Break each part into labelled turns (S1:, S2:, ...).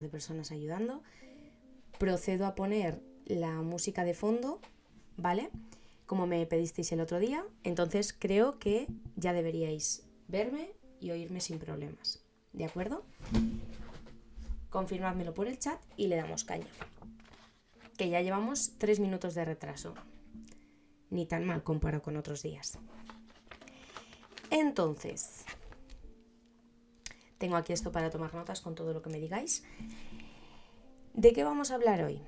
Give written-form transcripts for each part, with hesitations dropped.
S1: de personas ayudando. Procedo a poner la música de fondo, ¿vale? Como me pedisteis el otro día. Entonces creo que ya deberíais verme y oírme sin problemas. ¿De acuerdo? Confirmádmelo por el chat y le damos caña. Que ya llevamos 3 minutos de retraso. Ni tan mal comparado con otros días. Entonces, tengo aquí esto para tomar notas con todo lo que me digáis. ¿De qué vamos a hablar hoy?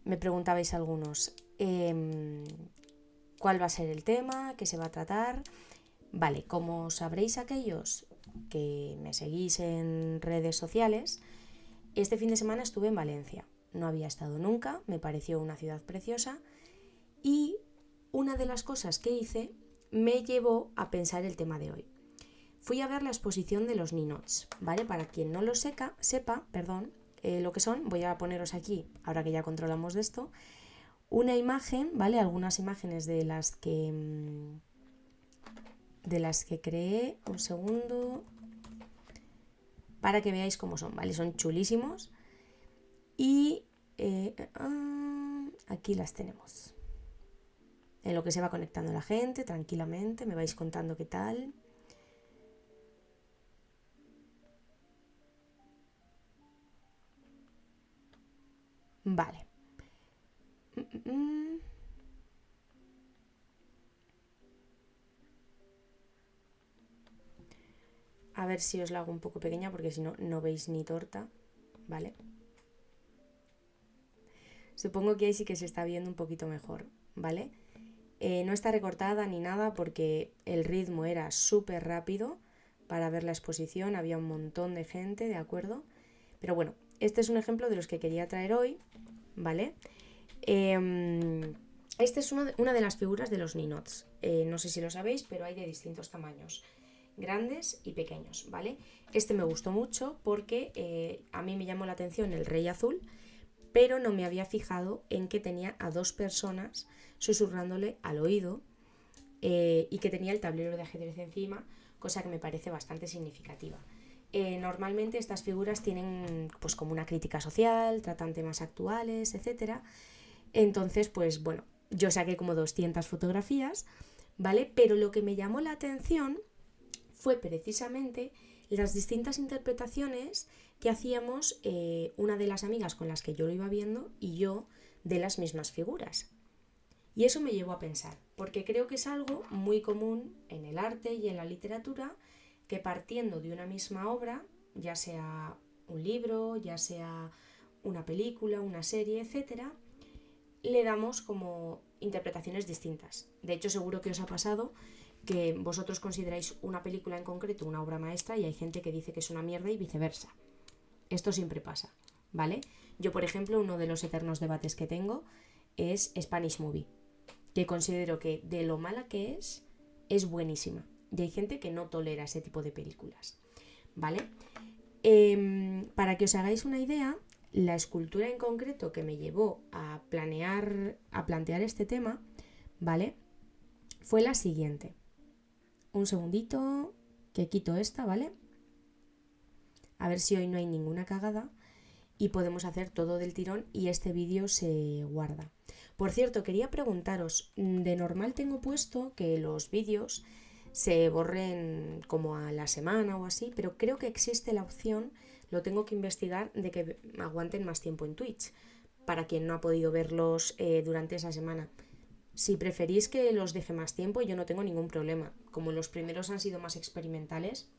S1: Me preguntabais algunos. ¿Cuál va a ser el tema? ¿Qué se va a tratar? Vale, como sabréis aquellos que me seguís en redes sociales, este fin de semana estuve en Valencia. No había estado nunca, me pareció una ciudad preciosa y una de las cosas que hice me llevó a pensar el tema de hoy. Fui a ver la exposición de los Ninots, ¿vale? Para quien no lo sepa, lo que son, voy a poneros aquí, ahora que ya controlamos de esto, una imagen, ¿vale? Algunas imágenes de las que creé, un segundo, para que veáis cómo son, ¿vale? Son chulísimos y aquí las tenemos. En lo que se va conectando la gente, tranquilamente, me vais contando qué tal. Vale. A ver si os la hago un poco pequeña porque si no, no veis ni torta, ¿vale? Supongo que ahí sí que se está viendo un poquito mejor, ¿vale? No está recortada ni nada porque el ritmo era súper rápido para ver la exposición, había un montón de gente, ¿de acuerdo? Pero bueno, este es un ejemplo de los que quería traer hoy, ¿vale? Este es una de las figuras de los Ninots. No sé si lo sabéis, pero hay de distintos tamaños, grandes y pequeños, ¿vale? Este me gustó mucho porque a mí me llamó la atención el rey azul, pero no me había fijado en que tenía a dos personas susurrándole al oído y que tenía el tablero de ajedrez encima, cosa que me parece bastante significativa. Normalmente estas figuras tienen pues como una crítica social, tratan temas actuales, etc. Entonces, pues bueno, yo saqué como 200 fotografías, ¿vale? Pero lo que me llamó la atención fue precisamente las distintas interpretaciones que hacíamos una de las amigas con las que yo lo iba viendo y yo de las mismas figuras. Y eso me llevó a pensar, porque creo que es algo muy común en el arte y en la literatura, que partiendo de una misma obra, ya sea un libro, ya sea una película, una serie, etc., le damos como interpretaciones distintas. De hecho, seguro que os ha pasado que vosotros consideráis una película en concreto una obra maestra y hay gente que dice que es una mierda y viceversa. Esto siempre pasa, ¿vale? Yo, por ejemplo, uno de los eternos debates que tengo es Spanish Movie, que considero que de lo mala que es buenísima. Y hay gente que no tolera ese tipo de películas, ¿vale? Para que os hagáis una idea, la escultura en concreto que me llevó a plantear este tema, ¿vale? Fue la siguiente. Un segundito, que quito esta, ¿vale? A ver si hoy no hay ninguna cagada y podemos hacer todo del tirón y este vídeo se guarda. Por cierto, quería preguntaros, de normal tengo puesto que los vídeos se borren como a la semana o así, pero creo que existe la opción, lo tengo que investigar, de que aguanten más tiempo en Twitch, para quien no ha podido verlos durante esa semana. Si preferís que los deje más tiempo, yo no tengo ningún problema. Como los primeros han sido más experimentales,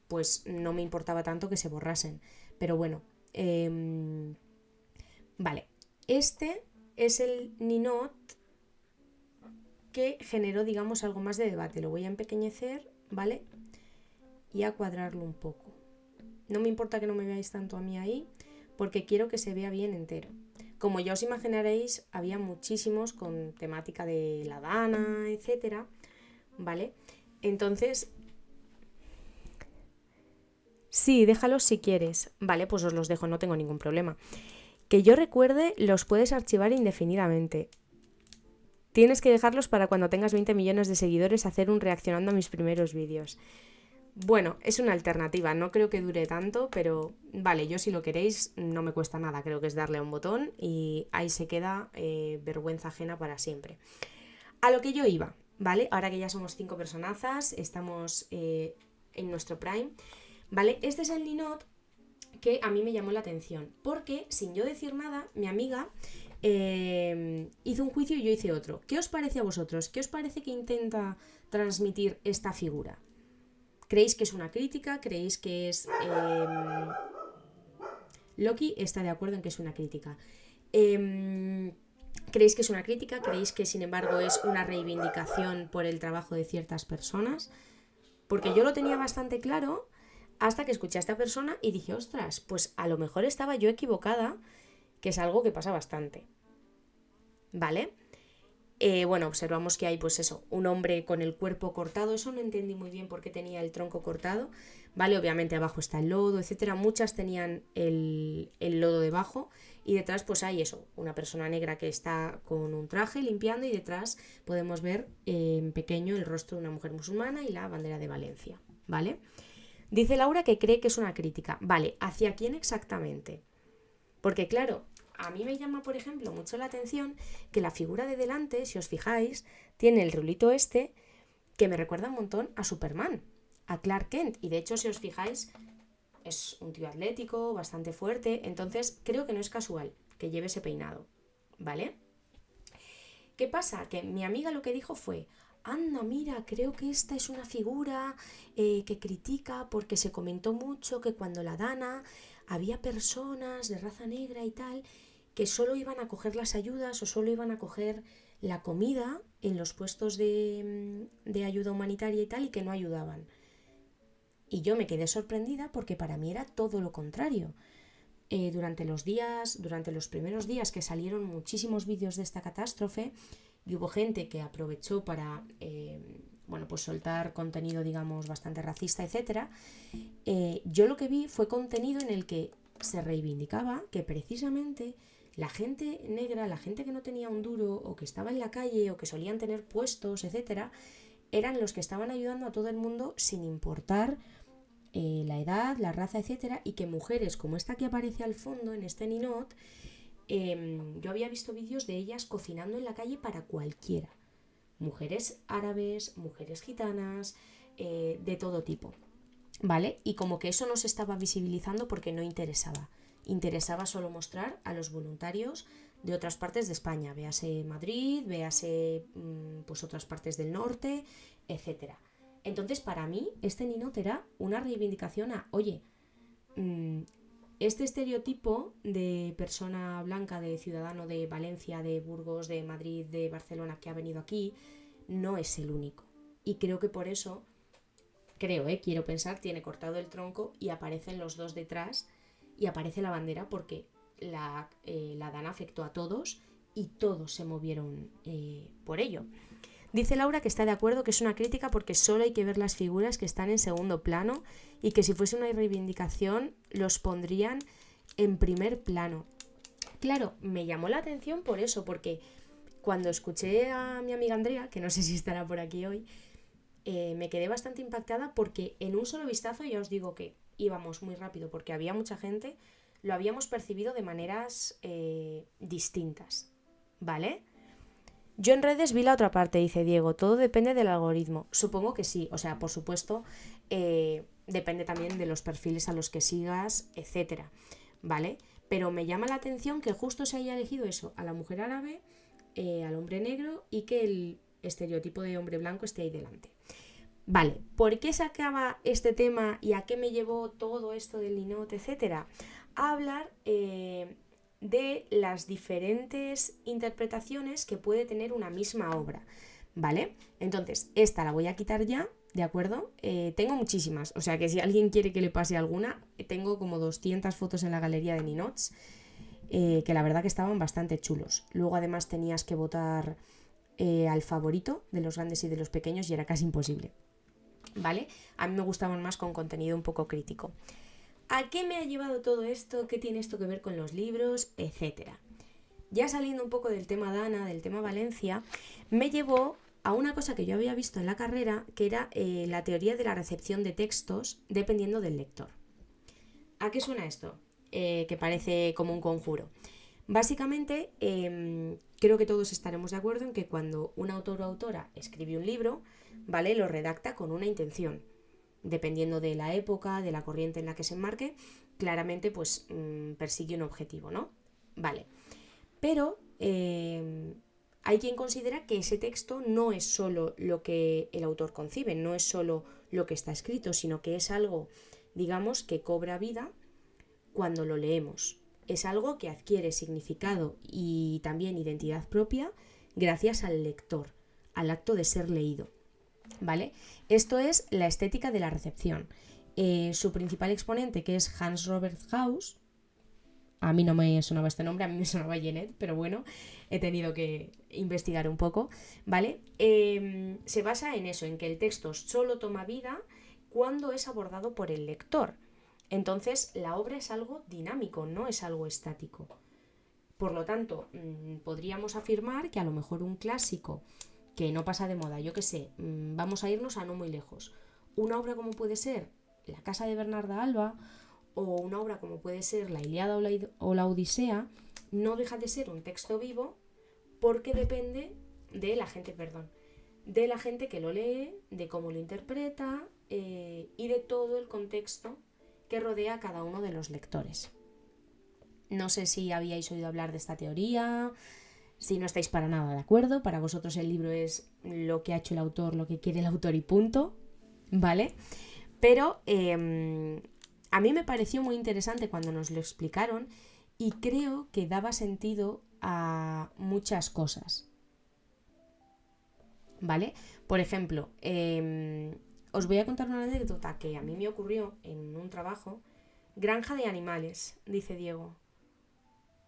S1: pues no me importaba tanto que se borrasen. Pero bueno, vale. Este es el Ninot que generó, digamos, algo más de debate. Lo voy a empequeñecer, ¿vale? Y a cuadrarlo un poco. No me importa que no me veáis tanto a mí ahí, porque quiero que se vea bien entero. Como ya os imaginaréis, había muchísimos con temática de la Dana, etcétera, ¿vale? Entonces, sí, déjalos si quieres. Vale, pues os los dejo, no tengo ningún problema. Que yo recuerde, los puedes archivar indefinidamente. Tienes que dejarlos para cuando tengas 20 millones de seguidores hacer un reaccionando a mis primeros vídeos. Bueno, es una alternativa, no creo que dure tanto, pero vale, yo si lo queréis no me cuesta nada, creo que es darle a un botón y ahí se queda vergüenza ajena para siempre. A lo que yo iba, ¿vale? Ahora que ya somos 5 personazas, estamos en nuestro prime, ¿vale? Este es el ninot que a mí me llamó la atención, porque sin yo decir nada, mi amiga hizo un juicio y yo hice otro. ¿Qué os parece a vosotros? ¿Qué os parece que intenta transmitir esta figura? ¿Creéis que es una crítica? ¿Creéis que es... Loki está de acuerdo en que es una crítica. ¿Creéis que es una crítica? ¿Creéis que sin embargo es una reivindicación por el trabajo de ciertas personas? Porque yo lo tenía bastante claro hasta que escuché a esta persona y dije, ostras, pues a lo mejor estaba yo equivocada, que es algo que pasa bastante. ¿Vale? Bueno, observamos que hay, pues eso, un hombre con el cuerpo cortado. Eso no entendí muy bien por qué tenía el tronco cortado. Vale, obviamente abajo está el lodo, etcétera. Muchas tenían el lodo debajo. Y detrás, pues hay eso, una persona negra que está con un traje limpiando. Y detrás podemos ver en pequeño el rostro de una mujer musulmana y la bandera de Valencia. ¿Vale? Dice Laura que cree que es una crítica. Vale, ¿hacia quién exactamente? Porque claro, a mí me llama, por ejemplo, mucho la atención que la figura de delante, si os fijáis, tiene el rulito este que me recuerda un montón a Superman, a Clark Kent. Y de hecho, si os fijáis, es un tío atlético, bastante fuerte. Entonces, creo que no es casual que lleve ese peinado, ¿vale? ¿Qué pasa? Que mi amiga lo que dijo fue, anda, mira, creo que esta es una figura que critica porque se comentó mucho que cuando la Dana había personas de raza negra y tal que solo iban a coger las ayudas o solo iban a coger la comida en los puestos de ayuda humanitaria y tal y que no ayudaban. Y yo me quedé sorprendida porque para mí era todo lo contrario. Durante los primeros días que salieron muchísimos vídeos de esta catástrofe y hubo gente que aprovechó para bueno, pues soltar contenido, digamos, bastante racista, etcétera. Yo lo que vi fue contenido en el que se reivindicaba que precisamente la gente negra, la gente que no tenía un duro o que estaba en la calle o que solían tener puestos, etcétera, eran los que estaban ayudando a todo el mundo sin importar la edad, la raza, etcétera, y que mujeres como esta que aparece al fondo en este ninot, yo había visto vídeos de ellas cocinando en la calle para cualquiera. Mujeres árabes, mujeres gitanas, de todo tipo. ¿Vale? Y como que eso no se estaba visibilizando porque no interesaba. Interesaba solo mostrar a los voluntarios de otras partes de España, véase Madrid, véase pues otras partes del norte, etcétera. Entonces, para mí, este ninot era una reivindicación a, oye, este estereotipo de persona blanca, de ciudadano de Valencia, de Burgos, de Madrid, de Barcelona que ha venido aquí, no es el único. Y creo que por eso, quiero pensar, tiene cortado el tronco y aparecen los dos detrás y aparece la bandera porque la Dana afectó a todos y todos se movieron por ello. Dice Laura que está de acuerdo que es una crítica porque solo hay que ver las figuras que están en segundo plano y que si fuese una reivindicación los pondrían en primer plano. Claro, me llamó la atención por eso, porque cuando escuché a mi amiga Andrea, que no sé si estará por aquí hoy, me quedé bastante impactada porque en un solo vistazo ya os digo que íbamos muy rápido porque había mucha gente, lo habíamos percibido de maneras distintas, ¿vale? Yo en redes vi la otra parte, dice Diego, todo depende del algoritmo. Supongo que sí, o sea, por supuesto, depende también de los perfiles a los que sigas, etcétera, ¿vale? Pero me llama la atención que justo se haya elegido eso, a la mujer árabe, al hombre negro y que el estereotipo de hombre blanco esté ahí delante. Vale, ¿por qué se acaba este tema y a qué me llevó todo esto del ninot, etcétera? A hablar de las diferentes interpretaciones que puede tener una misma obra, ¿vale? Entonces, esta la voy a quitar ya, ¿de acuerdo? Tengo muchísimas, o sea que si alguien quiere que le pase alguna, tengo como 200 fotos en la galería de ninots, que la verdad que estaban bastante chulos. Luego además tenías que votar al favorito de los grandes y de los pequeños y era casi imposible, ¿vale? A mí me gustaban más con contenido un poco crítico. ¿A qué me ha llevado todo esto? ¿Qué tiene esto que ver con los libros? Etcétera. Ya saliendo un poco del tema Dana, del tema Valencia, me llevó a una cosa que yo había visto en la carrera, que era la teoría de la recepción de textos dependiendo del lector. ¿A qué suena esto? Que parece como un conjuro. Básicamente, creo que todos estaremos de acuerdo en que cuando un autor o autora escribe un libro, ¿vale? Lo redacta con una intención. Dependiendo de la época, de la corriente en la que se enmarque, claramente pues persigue un objetivo, ¿no? Vale. Pero hay quien considera que ese texto no es solo lo que el autor concibe, no es solo lo que está escrito, sino que es algo, digamos, que cobra vida cuando lo leemos. Es algo que adquiere significado y también identidad propia gracias al lector, al acto de ser leído. ¿Vale? Esto es la estética de la recepción. Su principal exponente, que es Hans Robert Gauss, a mí no me sonaba este nombre, a mí me sonaba Genet, pero bueno, he tenido que investigar un poco, ¿vale? Se basa en eso, en que el texto solo toma vida cuando es abordado por el lector. Entonces, la obra es algo dinámico, no es algo estático. Por lo tanto, podríamos afirmar que a lo mejor un clásico que no pasa de moda, yo qué sé, vamos a irnos a no muy lejos. Una obra como puede ser La casa de Bernarda Alba o una obra como puede ser La Ilíada o la Odisea, no deja de ser un texto vivo porque depende de la gente, de la gente que lo lee, de cómo lo interpreta y de todo el contexto que rodea a cada uno de los lectores. No sé si habíais oído hablar de esta teoría, si no estáis para nada de acuerdo, para vosotros el libro es lo que ha hecho el autor, lo que quiere el autor y punto, ¿vale? Pero a mí me pareció muy interesante cuando nos lo explicaron y creo que daba sentido a muchas cosas, ¿vale? Por ejemplo, os voy a contar una anécdota que a mí me ocurrió en un trabajo. Granja de animales, dice Diego.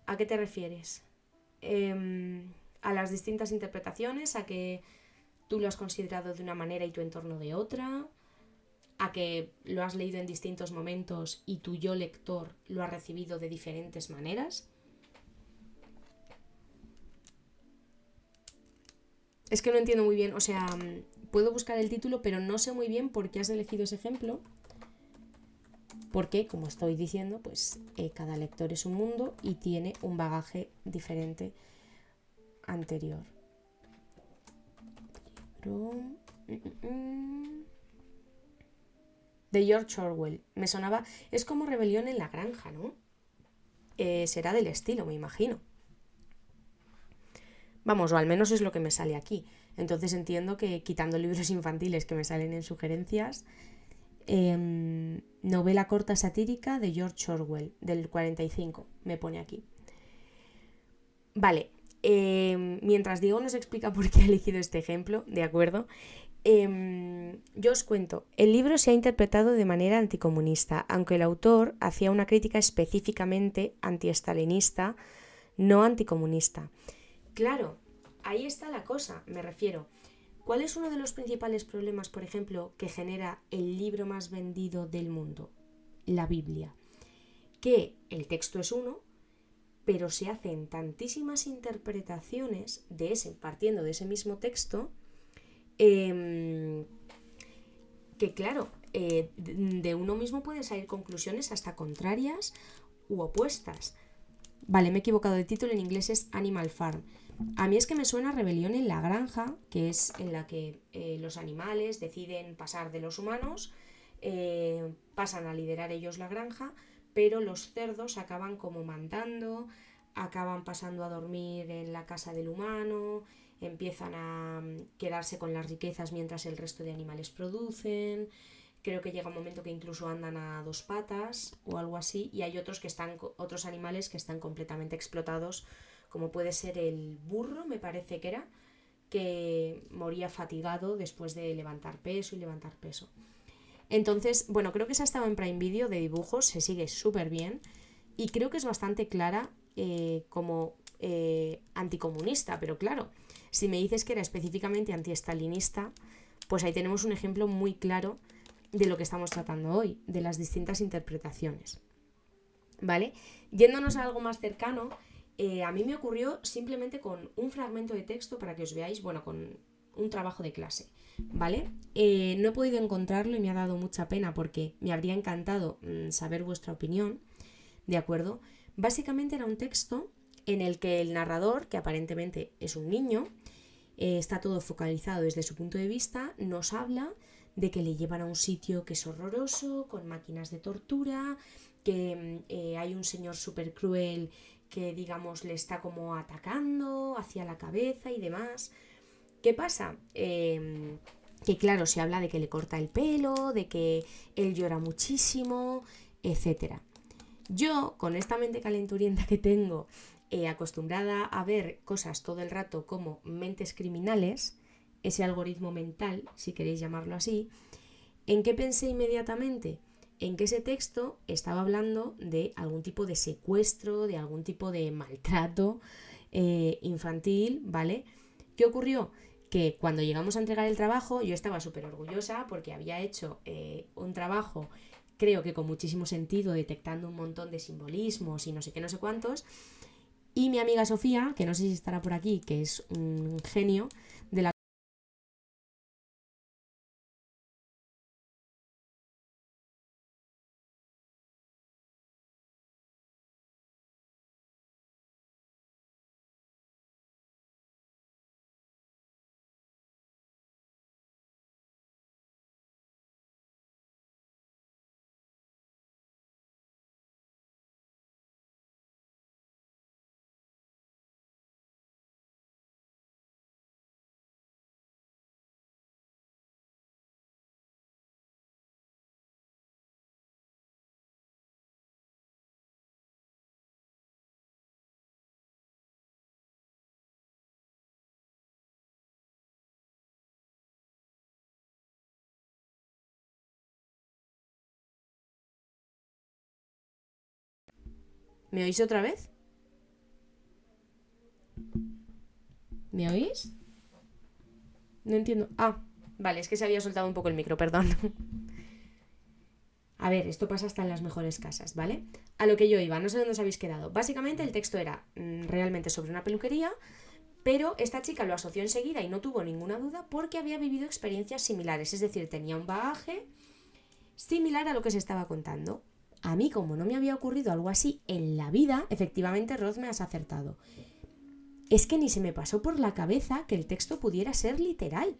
S1: ¿A qué te refieres? A las distintas interpretaciones, a que tú lo has considerado de una manera y tu entorno de otra, a que lo has leído en distintos momentos y tu yo lector lo ha recibido de diferentes maneras. Es que no entiendo muy bien, o sea, puedo buscar el título, pero no sé muy bien por qué has elegido ese ejemplo. Porque, como estoy diciendo, pues cada lector es un mundo y tiene un bagaje diferente anterior. De George Orwell. Me sonaba... Es como Rebelión en la Granja, ¿no? Será del estilo, me imagino. Vamos, o al menos es lo que me sale aquí. Entonces entiendo que, quitando libros infantiles que me salen en sugerencias... novela corta satírica de George Orwell, del 45, me pone aquí. Vale, mientras Diego nos explica por qué ha elegido este ejemplo, ¿de acuerdo? Yo os cuento, el libro se ha interpretado de manera anticomunista, aunque el autor hacía una crítica específicamente antiestalinista, no anticomunista. Claro, ahí está la cosa, me refiero. ¿Cuál es uno de los principales problemas, por ejemplo, que genera el libro más vendido del mundo? La Biblia. Que el texto es uno, pero se hacen tantísimas interpretaciones partiendo de ese mismo texto, que claro, de uno mismo pueden salir conclusiones hasta contrarias u opuestas. Vale, me he equivocado de título, en inglés es Animal Farm. A mí es que me suena Rebelión en la Granja, que es en la que los animales deciden pasar de los humanos, pasan a liderar ellos la granja, pero los cerdos acaban como mandando, acaban pasando a dormir en la casa del humano, empiezan a quedarse con las riquezas mientras el resto de animales producen. Creo que llega un momento que incluso andan a dos patas o algo así, y hay otros animales que están completamente explotados, como puede ser el burro, me parece que moría fatigado después de levantar peso y levantar peso. Entonces, bueno, creo que esa estaba en Prime Video de dibujos, se sigue súper bien y creo que es bastante clara como anticomunista, pero claro, si me dices que era específicamente antiestalinista, pues ahí tenemos un ejemplo muy claro de lo que estamos tratando hoy, de las distintas interpretaciones. ¿Vale? Yéndonos a algo más cercano, a mí me ocurrió simplemente con un fragmento de texto, para que os veáis, bueno, con un trabajo de clase, ¿vale? No he podido encontrarlo y me ha dado mucha pena porque me habría encantado saber vuestra opinión, ¿de acuerdo? Básicamente era un texto en el que el narrador, que aparentemente es un niño, está todo focalizado desde su punto de vista, nos habla de que le llevan a un sitio que es horroroso, con máquinas de tortura, que hay un señor súper cruel que, digamos, le está como atacando hacia la cabeza y demás. ¿Qué pasa? Que claro, se habla de que le corta el pelo, de que él llora muchísimo, etcétera. Yo, con esta mente calenturienta que tengo, acostumbrada a ver cosas todo el rato como mentes criminales, ese algoritmo mental, si queréis llamarlo así, ¿en qué pensé inmediatamente? En que ese texto estaba hablando de algún tipo de secuestro, de algún tipo de maltrato infantil, ¿vale? ¿Qué ocurrió? Que cuando llegamos a entregar el trabajo yo estaba súper orgullosa porque había hecho un trabajo, creo que con muchísimo sentido, detectando un montón de simbolismos y no sé qué, no sé cuántos. Y mi amiga Sofía, que no sé si estará por aquí, que es un genio de la... ¿Me oís otra vez? ¿Me oís? No entiendo. Ah, vale, es que se había soltado un poco el micro, perdón. A ver, esto pasa hasta en las mejores casas, ¿vale? A lo que yo iba, no sé dónde os habéis quedado. Básicamente el texto era realmente sobre una peluquería, pero esta chica lo asoció enseguida y no tuvo ninguna duda porque había vivido experiencias similares, es decir, tenía un bagaje similar a lo que se estaba contando. A mí, como no me había ocurrido algo así en la vida, efectivamente, Roz, me has acertado. Es que ni se me pasó por la cabeza que el texto pudiera ser literal.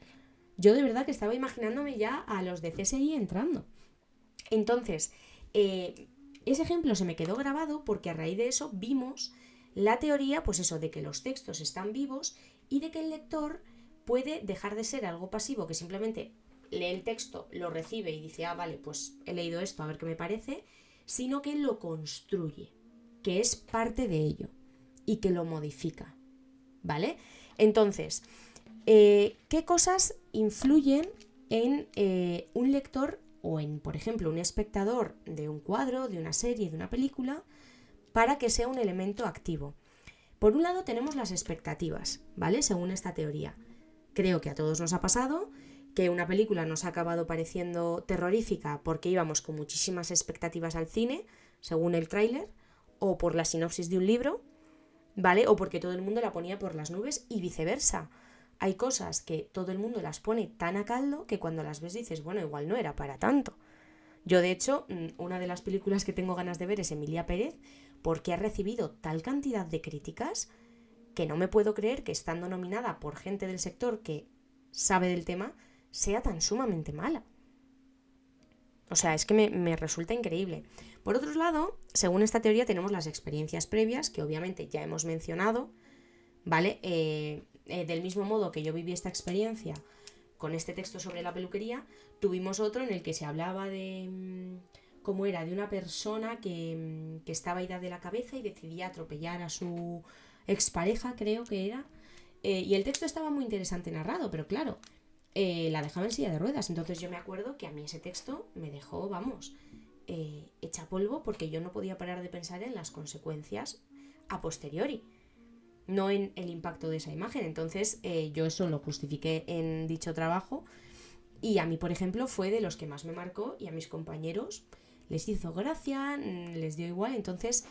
S1: Yo de verdad que estaba imaginándome ya a los de CSI entrando. Entonces, ese ejemplo se me quedó grabado porque a raíz de eso vimos la teoría, pues eso, de que los textos están vivos y de que el lector puede dejar de ser algo pasivo que simplemente lee el texto, lo recibe y dice, ah, vale, pues he leído esto, a ver qué me parece, sino que lo construye, que es parte de ello y que lo modifica, ¿vale? Entonces, ¿qué cosas influyen en un lector o en, por ejemplo, un espectador de un cuadro, de una serie, de una película, para que sea un elemento activo? Por un lado tenemos las expectativas, ¿vale? Según esta teoría. Creo que a todos nos ha pasado que una película nos ha acabado pareciendo terrorífica porque íbamos con muchísimas expectativas al cine, según el tráiler, o por la sinopsis de un libro, ¿vale? O porque todo el mundo la ponía por las nubes y viceversa. Hay cosas que todo el mundo las pone tan a caldo que cuando las ves dices, bueno, igual no era para tanto. Yo, de hecho, una de las películas que tengo ganas de ver es Emilia Pérez, porque ha recibido tal cantidad de críticas que no me puedo creer que, estando nominada por gente del sector que sabe del tema, sea tan sumamente mala. O sea, es que me resulta increíble. Por otro lado, según esta teoría tenemos las experiencias previas, que obviamente ya hemos mencionado, ¿vale? Del mismo modo que yo viví esta experiencia con este texto sobre la peluquería, tuvimos otro en el que se hablaba de cómo era, de una persona que estaba ida de la cabeza y decidía atropellar a su expareja, creo que era. Y el texto estaba muy interesante narrado, pero claro, la dejaba en silla de ruedas. Entonces yo me acuerdo que a mí ese texto me dejó, vamos, hecha polvo porque yo no podía parar de pensar en las consecuencias a posteriori, no en el impacto de esa imagen. Entonces yo eso lo justifiqué en dicho trabajo y a mí, por ejemplo, fue de los que más me marcó y a mis compañeros les hizo gracia, les dio igual, entonces,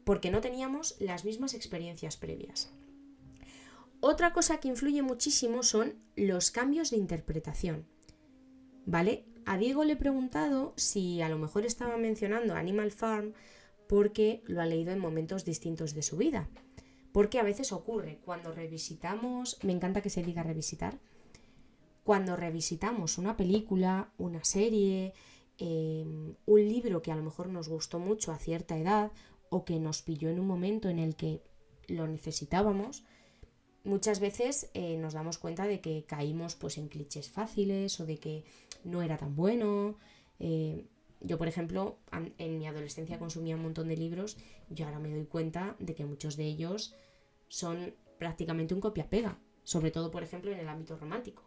S1: porque no teníamos las mismas experiencias previas. Otra cosa que influye muchísimo son los cambios de interpretación, ¿vale? A Diego le he preguntado si a lo mejor estaba mencionando Animal Farm porque lo ha leído en momentos distintos de su vida. Porque a veces ocurre, cuando revisitamos, me encanta que se diga revisitar, cuando revisitamos una película, una serie, un libro que a lo mejor nos gustó mucho a cierta edad o que nos pilló en un momento en el que lo necesitábamos, muchas veces nos damos cuenta de que caímos pues en clichés fáciles o de que no era tan bueno. Yo, por ejemplo, en mi adolescencia consumía un montón de libros y ahora me doy cuenta de que muchos de ellos son prácticamente un copia-pega, sobre todo, por ejemplo, en el ámbito romántico.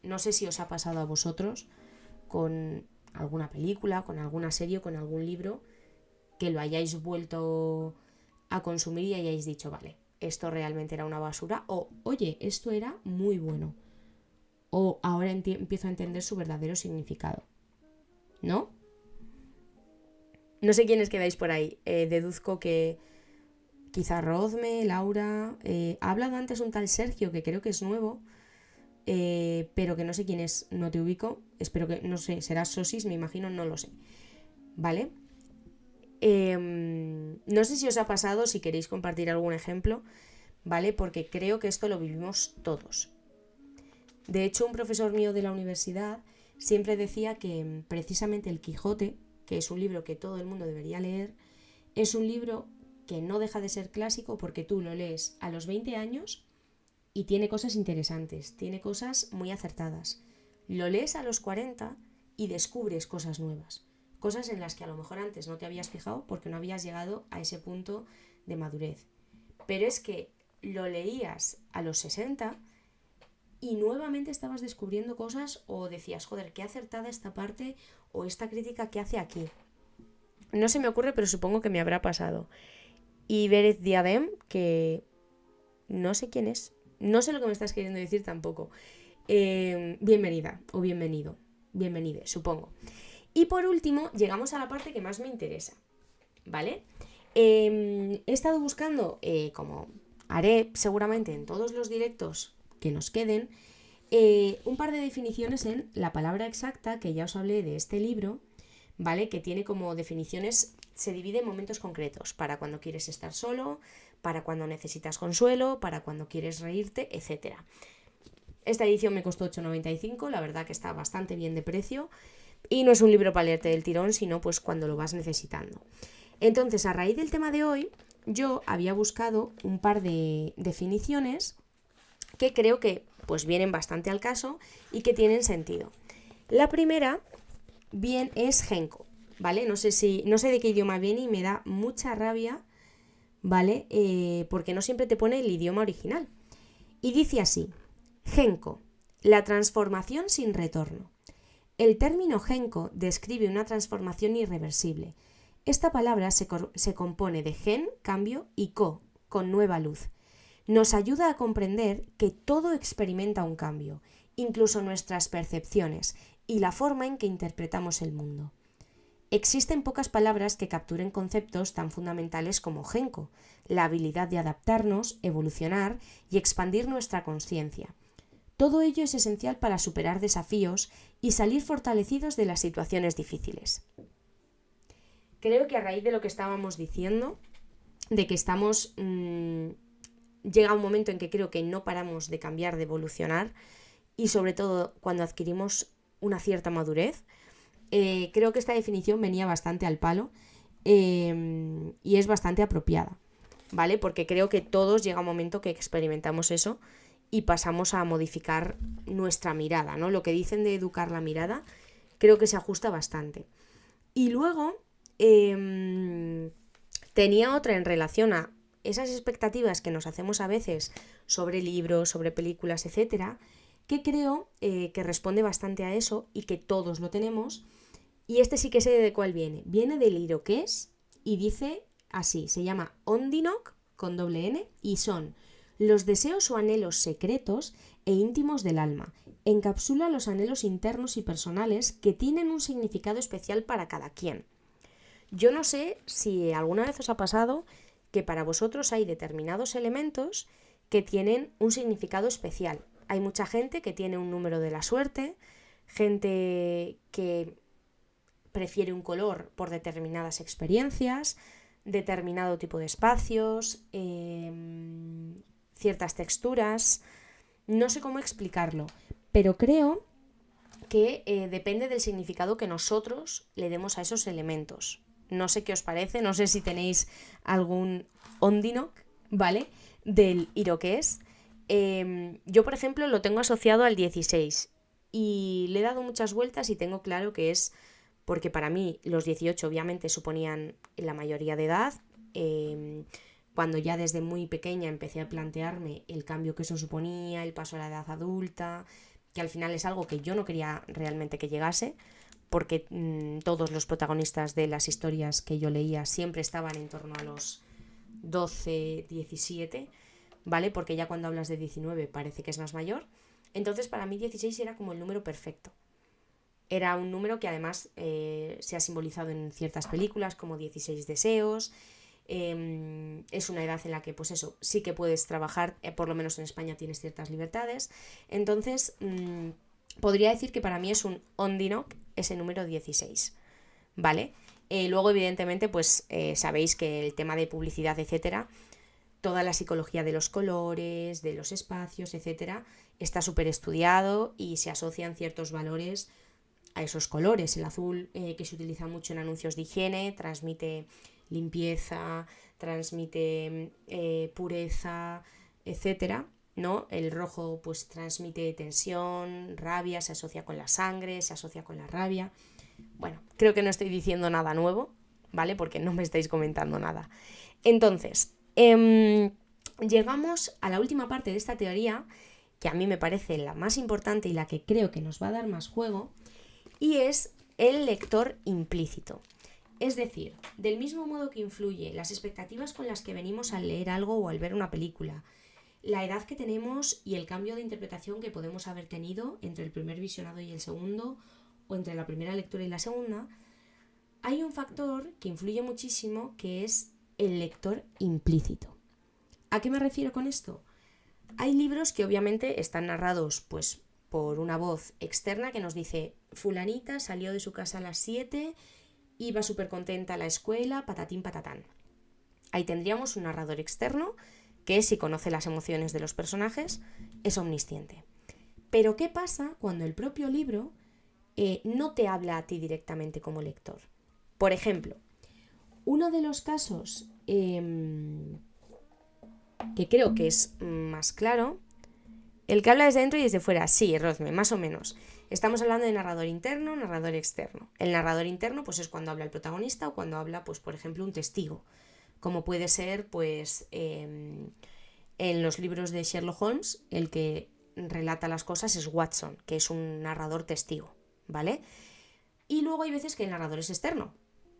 S1: No sé si os ha pasado a vosotros con alguna película, con alguna serie, con algún libro, que lo hayáis vuelto a consumir y hayáis dicho, vale, esto realmente era una basura, o oye, esto era muy bueno, o ahora empiezo a entender su verdadero significado, ¿no? No sé quiénes quedáis por ahí. Deduzco que quizá Rodme, Laura. Ha hablado antes un tal Sergio, que creo que es nuevo, pero que no sé quién es, no te ubico. Espero que, no sé, será Sosis, me imagino, no lo sé. ¿Vale? No sé si os ha pasado, si queréis compartir algún ejemplo, ¿vale? Porque creo que esto lo vivimos todos. De hecho, un profesor mío de la universidad siempre decía que precisamente El Quijote, que es un libro que todo el mundo debería leer, es un libro que no deja de ser clásico porque tú lo lees a los 20 años y tiene cosas interesantes, tiene cosas muy acertadas. Lo lees a los 40 y descubres cosas nuevas, cosas en las que a lo mejor antes no te habías fijado porque no habías llegado a ese punto de madurez. Pero es que lo leías a los 60 y nuevamente estabas descubriendo cosas o decías, joder, qué acertada esta parte o esta crítica que hace aquí. No se me ocurre, pero supongo que me habrá pasado. Y Beret Diadem, que no sé quién es, no sé lo que me estás queriendo decir tampoco. Bienvenida o bienvenido, bienvenide, supongo. Y por último, llegamos a la parte que más me interesa, ¿vale? He estado buscando, como haré seguramente en todos los directos que nos queden, un par de definiciones en la palabra exacta, que ya os hablé de este libro, ¿vale? Que tiene como definiciones, se divide en momentos concretos, para cuando quieres estar solo, para cuando necesitas consuelo, para cuando quieres reírte, etc. Esta edición me costó 8,95, la verdad que está bastante bien de precio y no es un libro para leerte del tirón, sino pues cuando lo vas necesitando. Entonces, a raíz del tema de hoy, yo había buscado un par de definiciones que creo que pues vienen bastante al caso y que tienen sentido. La primera bien es genko, ¿vale? No sé de qué idioma viene y me da mucha rabia, ¿vale? Porque no siempre te pone el idioma original. Y dice así: genko, la transformación sin retorno. El término genko describe una transformación irreversible. Esta palabra se compone de gen, cambio, y ko, con nueva luz. Nos ayuda a comprender que todo experimenta un cambio, incluso nuestras percepciones y la forma en que interpretamos el mundo. Existen pocas palabras que capturen conceptos tan fundamentales como genko, la habilidad de adaptarnos, evolucionar y expandir nuestra conciencia. Todo ello es esencial para superar desafíos y salir fortalecidos de las situaciones difíciles. Creo que a raíz de lo que estábamos diciendo, de que estamos... llega un momento en que creo que no paramos de cambiar, de evolucionar, y sobre todo cuando adquirimos una cierta madurez, creo que esta definición venía bastante al palo y es bastante apropiada, ¿vale? Porque creo que todos llega un momento que experimentamos eso y pasamos a modificar nuestra mirada, ¿no? Lo que dicen de educar la mirada creo que se ajusta bastante. Y luego tenía otra en relación a esas expectativas que nos hacemos a veces sobre libros, sobre películas, etcétera, que creo que responde bastante a eso y que todos lo tenemos. Y este sí que sé de cuál viene. Viene del iroqués y dice así, se llama Ondinok con doble N y son los deseos o anhelos secretos e íntimos del alma. Encapsula los anhelos internos y personales que tienen un significado especial para cada quien. Yo no sé si alguna vez os ha pasado que para vosotros hay determinados elementos que tienen un significado especial. Hay mucha gente que tiene un número de la suerte, gente que prefiere un color por determinadas experiencias, determinado tipo de espacios, ciertas texturas. No sé cómo explicarlo, pero creo que depende del significado que nosotros le demos a esos elementos. No sé qué os parece, no sé si tenéis algún ondinok, ¿vale? Del iroqués. Yo, por ejemplo, lo tengo asociado al 16 y le he dado muchas vueltas y tengo claro que es porque para mí los 18 obviamente suponían la mayoría de edad. Cuando ya desde muy pequeña empecé a plantearme el cambio que eso suponía, el paso a la edad adulta, que al final es algo que yo no quería realmente que llegase, porque todos los protagonistas de las historias que yo leía siempre estaban en torno a los 12, 17, ¿vale? Porque ya cuando hablas de 19 parece que es más mayor. Entonces para mí 16 era como el número perfecto. Era un número que además se ha simbolizado en ciertas películas como 16 deseos. Es una edad en la que, pues eso, sí que puedes trabajar, por lo menos en España tienes ciertas libertades. Entonces, podría decir que para mí es un ondinok ese número 16, ¿vale? Luego, evidentemente, pues sabéis que el tema de publicidad, etcétera, toda la psicología de los colores, de los espacios, etcétera, está súper estudiado y se asocian ciertos valores a esos colores. El azul, que se utiliza mucho en anuncios de higiene, transmite limpieza, transmite pureza, etcétera, ¿no? El rojo pues transmite tensión, rabia, se asocia con la sangre, se asocia con la rabia. Bueno, creo que no estoy diciendo nada nuevo, ¿vale? Porque no me estáis comentando nada. Entonces, llegamos a la última parte de esta teoría, que a mí me parece la más importante y la que creo que nos va a dar más juego, y es el lector implícito. Es decir, del mismo modo que influye las expectativas con las que venimos al leer algo o al ver una película, la edad que tenemos y el cambio de interpretación que podemos haber tenido entre el primer visionado y el segundo, o entre la primera lectura y la segunda, hay un factor que influye muchísimo, que es el lector implícito. ¿A qué me refiero con esto? Hay libros que obviamente están narrados pues por una voz externa que nos dice: fulanita salió de su casa a las 7, iba súper contenta a la escuela, patatín patatán. Ahí tendríamos un narrador externo que, si conoce las emociones de los personajes, es omnisciente. Pero ¿qué pasa cuando el propio libro no te habla a ti directamente como lector? Por ejemplo, uno de los casos que creo que es más claro, el que habla desde dentro y desde fuera. Sí, Rosme, más o menos. Estamos hablando de narrador interno, narrador externo. El narrador interno pues es cuando habla el protagonista o cuando habla, pues por ejemplo, un testigo. Como puede ser, pues, en los libros de Sherlock Holmes, el que relata las cosas es Watson, que es un narrador testigo, ¿vale? Y luego hay veces que el narrador es externo.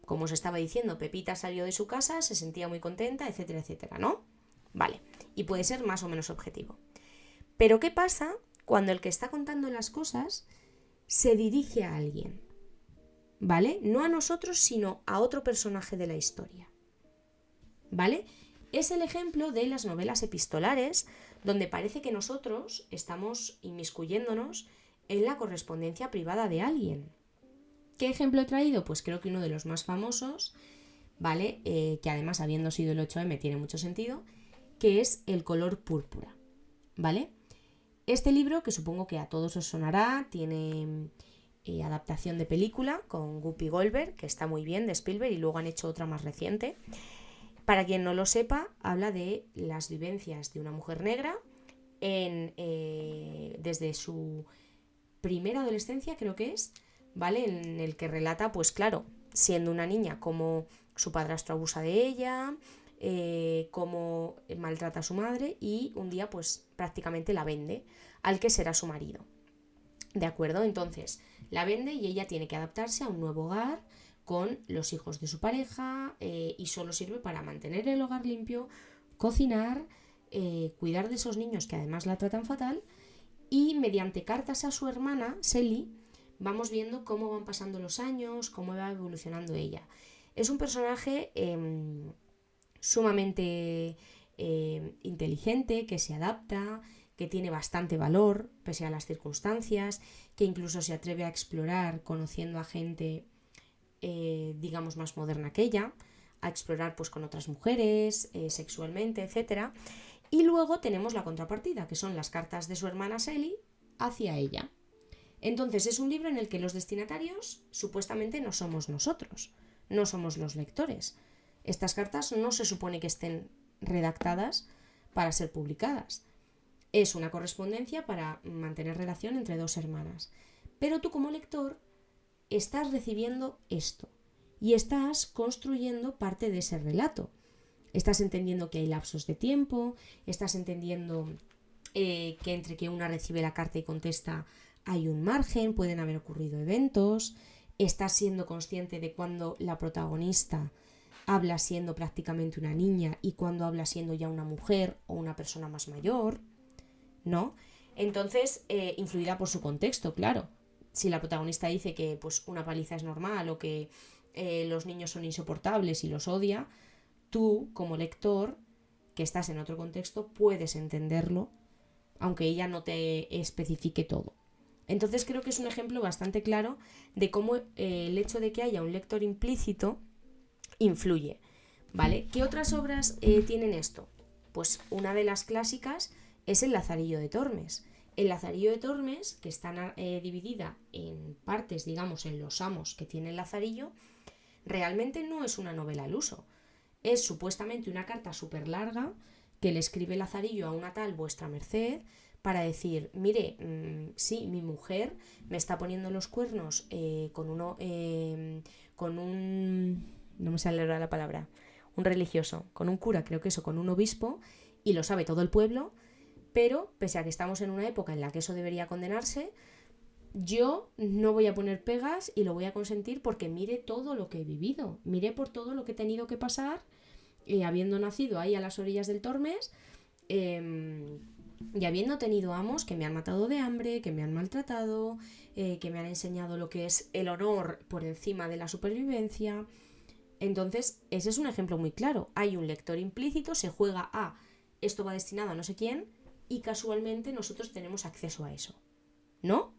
S1: Como os estaba diciendo, Pepita salió de su casa, se sentía muy contenta, etcétera, etcétera, ¿no? Vale. Y puede ser más o menos objetivo. Pero ¿qué pasa cuando el que está contando las cosas se dirige a alguien? ¿Vale? No a nosotros, sino a otro personaje de la historia. ¿Vale? Es el ejemplo de las novelas epistolares, donde parece que nosotros estamos inmiscuyéndonos en la correspondencia privada de alguien. ¿Qué ejemplo he traído? Pues creo que uno de los más famosos, ¿vale? Que además, habiendo sido el 8M, tiene mucho sentido, que es El color púrpura, ¿vale? Este libro, que supongo que a todos os sonará, tiene adaptación de película con Whoopi Goldberg, que está muy bien, de Spielberg, y luego han hecho otra más reciente. Para quien no lo sepa, habla de las vivencias de una mujer negra desde su primera adolescencia, creo que es, ¿vale? En el que relata, pues claro, siendo una niña, cómo su padrastro abusa de ella, cómo maltrata a su madre, y un día pues prácticamente la vende al que será su marido. ¿De acuerdo? Entonces la vende y ella tiene que adaptarse a un nuevo hogar con los hijos de su pareja, y solo sirve para mantener el hogar limpio, cocinar, cuidar de esos niños que además la tratan fatal, y mediante cartas a su hermana, Sally, vamos viendo cómo van pasando los años, cómo va evolucionando ella. Es un personaje sumamente inteligente, que se adapta, que tiene bastante valor pese a las circunstancias, que incluso se atreve a explorar conociendo a gente, digamos, más moderna que ella, a explorar pues con otras mujeres, sexualmente, etc. Y luego tenemos la contrapartida, que son las cartas de su hermana Sally hacia ella. Entonces es un libro en el que los destinatarios supuestamente no somos nosotros, no somos los lectores. Estas cartas no se supone que estén redactadas para ser publicadas. Es una correspondencia para mantener relación entre dos hermanas. Pero tú como lector estás recibiendo esto y estás construyendo parte de ese relato. Estás entendiendo que hay lapsos de tiempo, estás entendiendo que entre que una recibe la carta y contesta hay un margen, pueden haber ocurrido eventos, estás siendo consciente de cuando la protagonista habla siendo prácticamente una niña y cuando habla siendo ya una mujer o una persona más mayor, ¿no? Entonces, influirá por su contexto, claro. Si la protagonista dice que pues, una paliza es normal o que los niños son insoportables y los odia, tú, como lector, que estás en otro contexto, puedes entenderlo, aunque ella no te especifique todo. Entonces creo que es un ejemplo bastante claro de cómo el hecho de que haya un lector implícito influye, ¿vale? ¿Qué otras obras tienen esto? Pues una de las clásicas es El Lazarillo de Tormes. El Lazarillo de Tormes, que está dividida en partes, digamos, en los amos que tiene el Lazarillo, realmente no es una novela al uso. Es supuestamente una carta súper larga que le escribe Lazarillo a una tal vuestra merced para decir, mire, sí, mi mujer me está poniendo los cuernos con un, no me sale ahora la palabra, un religioso, con un cura, creo que eso, con un obispo, y lo sabe todo el pueblo, pero pese a que estamos en una época en la que eso debería condenarse, yo no voy a poner pegas y lo voy a consentir porque mire todo lo que he vivido, mire por todo lo que he tenido que pasar, habiendo nacido ahí a las orillas del Tormes, y habiendo tenido amos que me han matado de hambre, que me han maltratado, que me han enseñado lo que es el honor por encima de la supervivencia. Entonces, ese es un ejemplo muy claro. Hay un lector implícito, se juega a esto va destinado a no sé quién y casualmente nosotros tenemos acceso a eso, ¿no?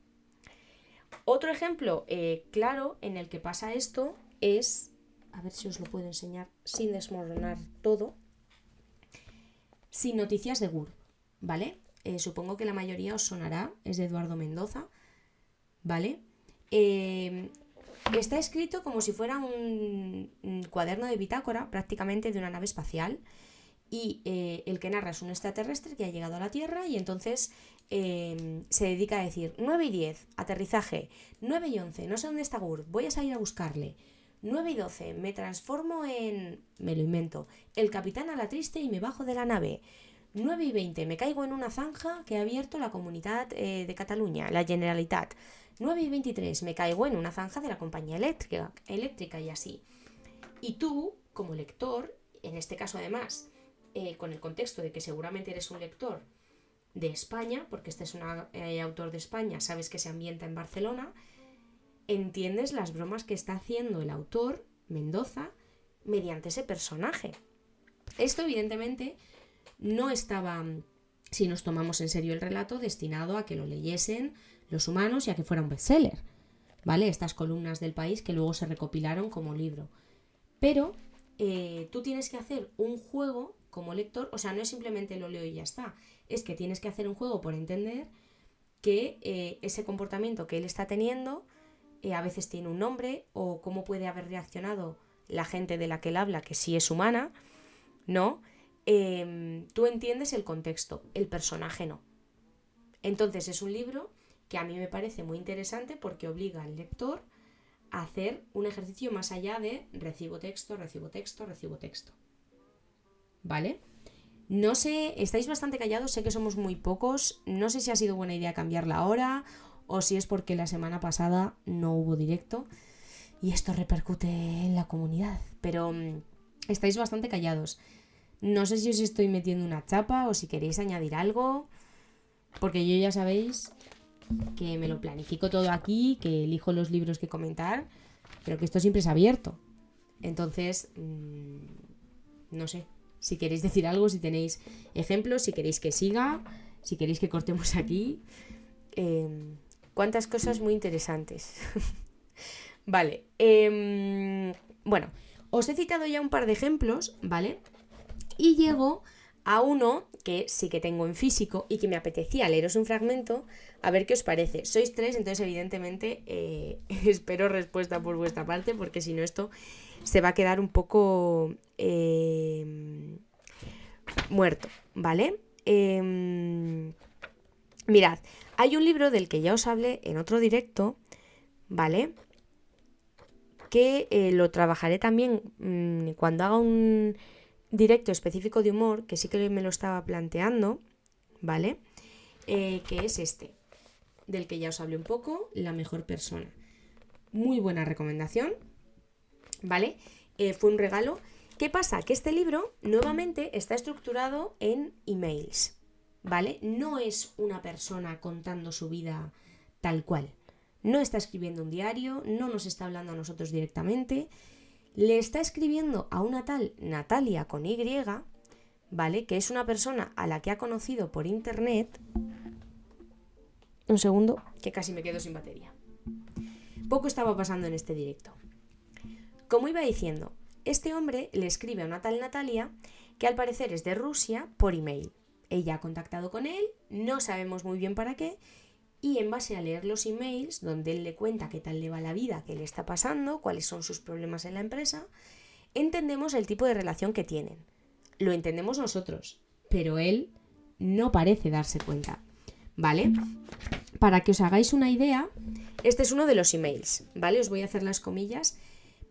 S1: Otro ejemplo claro en el que pasa esto es, a ver si os lo puedo enseñar sin desmoronar todo, Sin noticias de Gur, ¿vale? Supongo que la mayoría os sonará, es de Eduardo Mendoza, ¿vale? Está escrito como si fuera un cuaderno de bitácora, prácticamente de una nave espacial, y el que narra es un extraterrestre que ha llegado a la Tierra y entonces se dedica a decir 9 y 10, aterrizaje, 9 y 11, no sé dónde está Gur, voy a salir a buscarle, 9 y 12, me transformo en, me lo invento, el capitán a la triste y me bajo de la nave, 9 y 20, me caigo en una zanja que ha abierto la Comunidad de Cataluña, la Generalitat, 9 y 23, me caigo en una zanja de la compañía eléctrica y así. Y tú, como lector, en este caso además, con el contexto de que seguramente eres un lector de España, porque este es un autor de España, sabes que se ambienta en Barcelona, entiendes las bromas que está haciendo el autor, Mendoza, mediante ese personaje. Esto evidentemente no estaba, si nos tomamos en serio el relato, destinado a que lo leyesen los humanos y a que fuera un bestseller, ¿vale? Estas columnas del País que luego se recopilaron como libro. Pero tú tienes que hacer un juego como lector, o sea, no es simplemente lo leo y ya está, es que tienes que hacer un juego por entender que ese comportamiento que él está teniendo a veces tiene un nombre o cómo puede haber reaccionado la gente de la que él habla, que sí es humana, ¿no? Tú entiendes el contexto, el personaje no. Entonces es un libro que a mí me parece muy interesante porque obliga al lector a hacer un ejercicio más allá de recibo texto, recibo texto, recibo texto. ¿Vale? No sé, estáis bastante callados, sé que somos muy pocos, no sé si ha sido buena idea cambiarla ahora o si es porque la semana pasada no hubo directo y esto repercute en la comunidad, pero estáis bastante callados. No sé si os estoy metiendo una chapa o si queréis añadir algo, porque yo ya sabéis que me lo planifico todo aquí, que elijo los libros que comentar, pero que esto siempre es abierto. Entonces, no sé, Si queréis decir algo, si tenéis ejemplos, si queréis que siga, si queréis que cortemos aquí. Cuántas cosas muy interesantes. Vale. Bueno, os he citado ya un par de ejemplos, ¿vale? Y llego a uno que sí que tengo en físico y que me apetecía leeros un fragmento a ver qué os parece. Sois 3, entonces evidentemente espero respuesta por vuestra parte, porque si no esto se va a quedar un poco muerto, ¿vale? Mirad, hay un libro del que ya os hablé en otro directo, ¿vale? Que lo trabajaré también cuando haga un directo específico de humor, que sí que me lo estaba planteando, ¿vale? Que es este, del que ya os hablé un poco, La mejor persona. Muy buena recomendación, ¿vale? Fue un regalo. ¿Qué pasa? Que este libro nuevamente está estructurado en emails, ¿vale? No es una persona contando su vida tal cual. No está escribiendo un diario, no nos está hablando a nosotros directamente. Le está escribiendo a una tal Natalia con Y, ¿vale? Que es una persona a la que ha conocido por internet. Un segundo, que casi me quedo sin batería. Poco estaba pasando en este directo. Como iba diciendo, este hombre le escribe a una tal Natalia, que al parecer es de Rusia, por email. Ella ha contactado con él, no sabemos muy bien para qué, y en base a leer los emails, donde él le cuenta qué tal le va la vida, qué le está pasando, cuáles son sus problemas en la empresa, entendemos el tipo de relación que tienen. Lo entendemos nosotros, pero él no parece darse cuenta, ¿vale? Para que os hagáis una idea, este es uno de los emails, ¿vale? Os voy a hacer las comillas.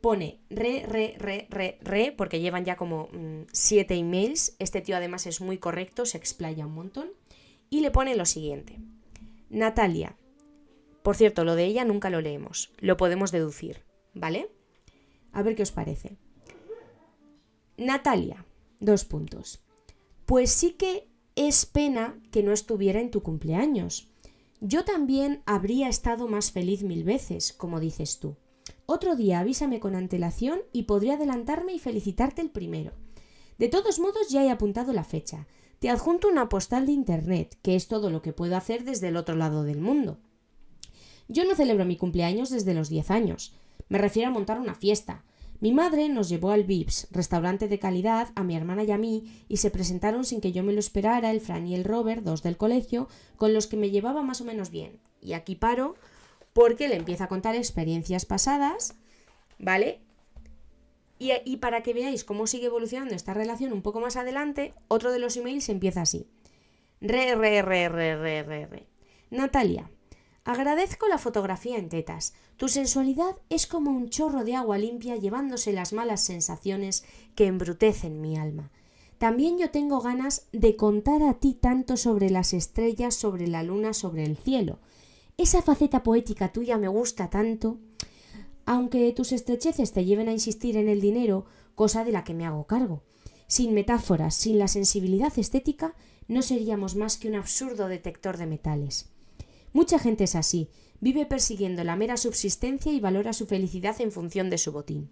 S1: Pone re, porque llevan ya como 7 emails. Este tío además es muy correcto, se explaya un montón. Y le pone lo siguiente. Natalia. Por cierto, lo de ella nunca lo leemos. Lo podemos deducir, ¿vale? A ver qué os parece. Natalia. 2 puntos. Pues sí que es pena que no estuviera en tu cumpleaños. Yo también habría estado más feliz 1000 veces, como dices tú. Otro día avísame con antelación y podré adelantarme y felicitarte el primero. De todos modos ya he apuntado la fecha. Te adjunto una postal de internet, que es todo lo que puedo hacer desde el otro lado del mundo. Yo no celebro mi cumpleaños desde los 10 años. Me refiero a montar una fiesta. Mi madre nos llevó al Vips, restaurante de calidad, a mi hermana y a mí, y se presentaron sin que yo me lo esperara el Fran y el Robert, 2 del colegio, con los que me llevaba más o menos bien. Y aquí paro porque le empieza a contar experiencias pasadas, ¿vale? Y para que veáis cómo sigue evolucionando esta relación un poco más adelante, otro de los emails empieza así. Re. Natalia, agradezco la fotografía en tetas. Tu sensualidad es como un chorro de agua limpia llevándose las malas sensaciones que embrutecen mi alma. También yo tengo ganas de contar a ti tanto sobre las estrellas, sobre la luna, sobre el cielo. Esa faceta poética tuya me gusta tanto. Aunque tus estrecheces te lleven a insistir en el dinero, cosa de la que me hago cargo. Sin metáforas, sin la sensibilidad estética, no seríamos más que un absurdo detector de metales. Mucha gente es así, vive persiguiendo la mera subsistencia y valora su felicidad en función de su botín.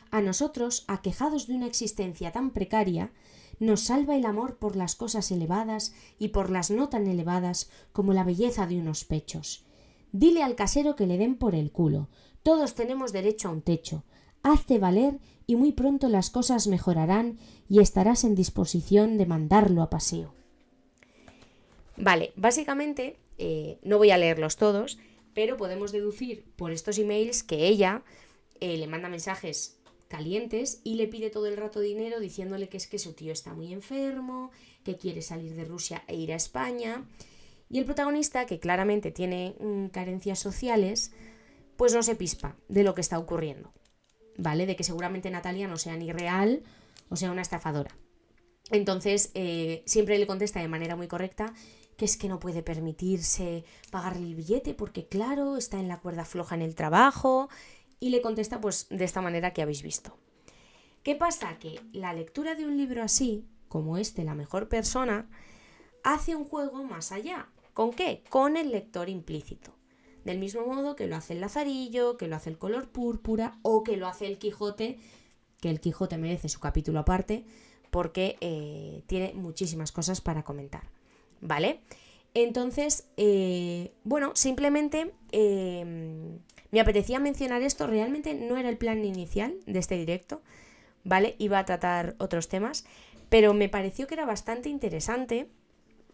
S1: A nosotros, aquejados de una existencia tan precaria, nos salva el amor por las cosas elevadas y por las no tan elevadas como la belleza de unos pechos. Dile al casero que le den por el culo. Todos tenemos derecho a un techo. Hazte valer y muy pronto las cosas mejorarán y estarás en disposición de mandarlo a paseo. Vale, básicamente, no voy a leerlos todos, pero podemos deducir por estos emails que ella le manda mensajes calientes y le pide todo el rato dinero diciéndole que es que su tío está muy enfermo, que quiere salir de Rusia e ir a España. Y el protagonista, que claramente tiene carencias sociales, pues no se pispa de lo que está ocurriendo, ¿vale? De que seguramente Natalia no sea ni real o sea una estafadora. Entonces, siempre le contesta de manera muy correcta que es que no puede permitirse pagarle el billete porque, claro, está en la cuerda floja en el trabajo, y le contesta pues de esta manera que habéis visto. ¿Qué pasa? Que la lectura de un libro así, como este, La mejor persona, hace un juego más allá. ¿Con qué? Con el lector implícito. Del mismo modo que lo hace el Lazarillo, que lo hace el Color Púrpura o que lo hace el Quijote, que el Quijote merece su capítulo aparte, porque tiene muchísimas cosas para comentar, ¿vale? Entonces, bueno, simplemente me apetecía mencionar esto, realmente no era el plan inicial de este directo, ¿vale? Iba a tratar otros temas, pero me pareció que era bastante interesante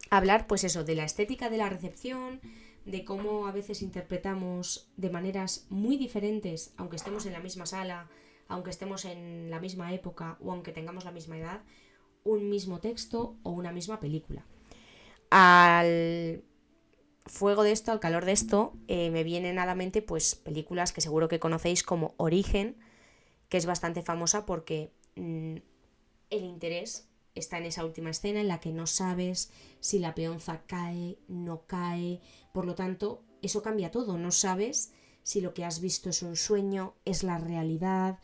S1: hablar, pues eso, de la estética de la recepción, de cómo a veces interpretamos de maneras muy diferentes, aunque estemos en la misma sala, aunque estemos en la misma época o aunque tengamos la misma edad, un mismo texto o una misma película. Al fuego de esto, al calor de esto, me vienen a la mente pues películas que seguro que conocéis como Origen, que es bastante famosa porque el interés está en esa última escena en la que no sabes si la peonza cae, no cae, por lo tanto, eso cambia todo, no sabes si lo que has visto es un sueño, es la realidad.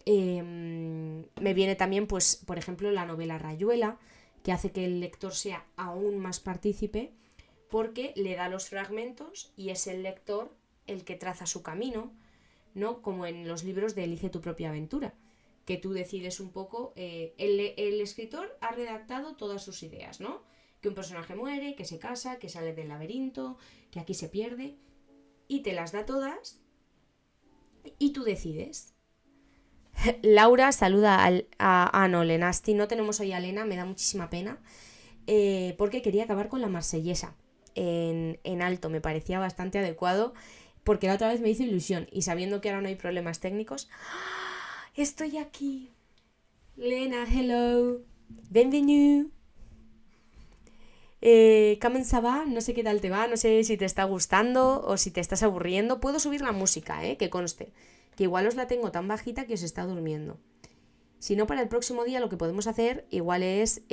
S1: Me viene también, pues, por ejemplo, la novela Rayuela, que hace que el lector sea aún más partícipe porque le da los fragmentos y es el lector el que traza su camino, ¿no? Como en los libros de Elige tu propia aventura, que tú decides un poco, el escritor ha redactado todas sus ideas, ¿no? Que un personaje muere, que se casa, que sale del laberinto, que aquí se pierde, y te las da todas y tú decides. Laura saluda no, Lenasti, no tenemos hoy a Lena, me da muchísima pena, porque quería acabar con la marsellesa en alto, me parecía bastante adecuado, porque la otra vez me hizo ilusión, y sabiendo que ahora no hay problemas técnicos, estoy aquí. Lena, hello. Bienvenue. ¿Cómo se va? No sé qué tal te va, no sé si te está gustando o si te estás aburriendo. Puedo subir la música, que conste. Que igual os la tengo tan bajita que os está durmiendo. Si no, para el próximo día lo que podemos hacer igual es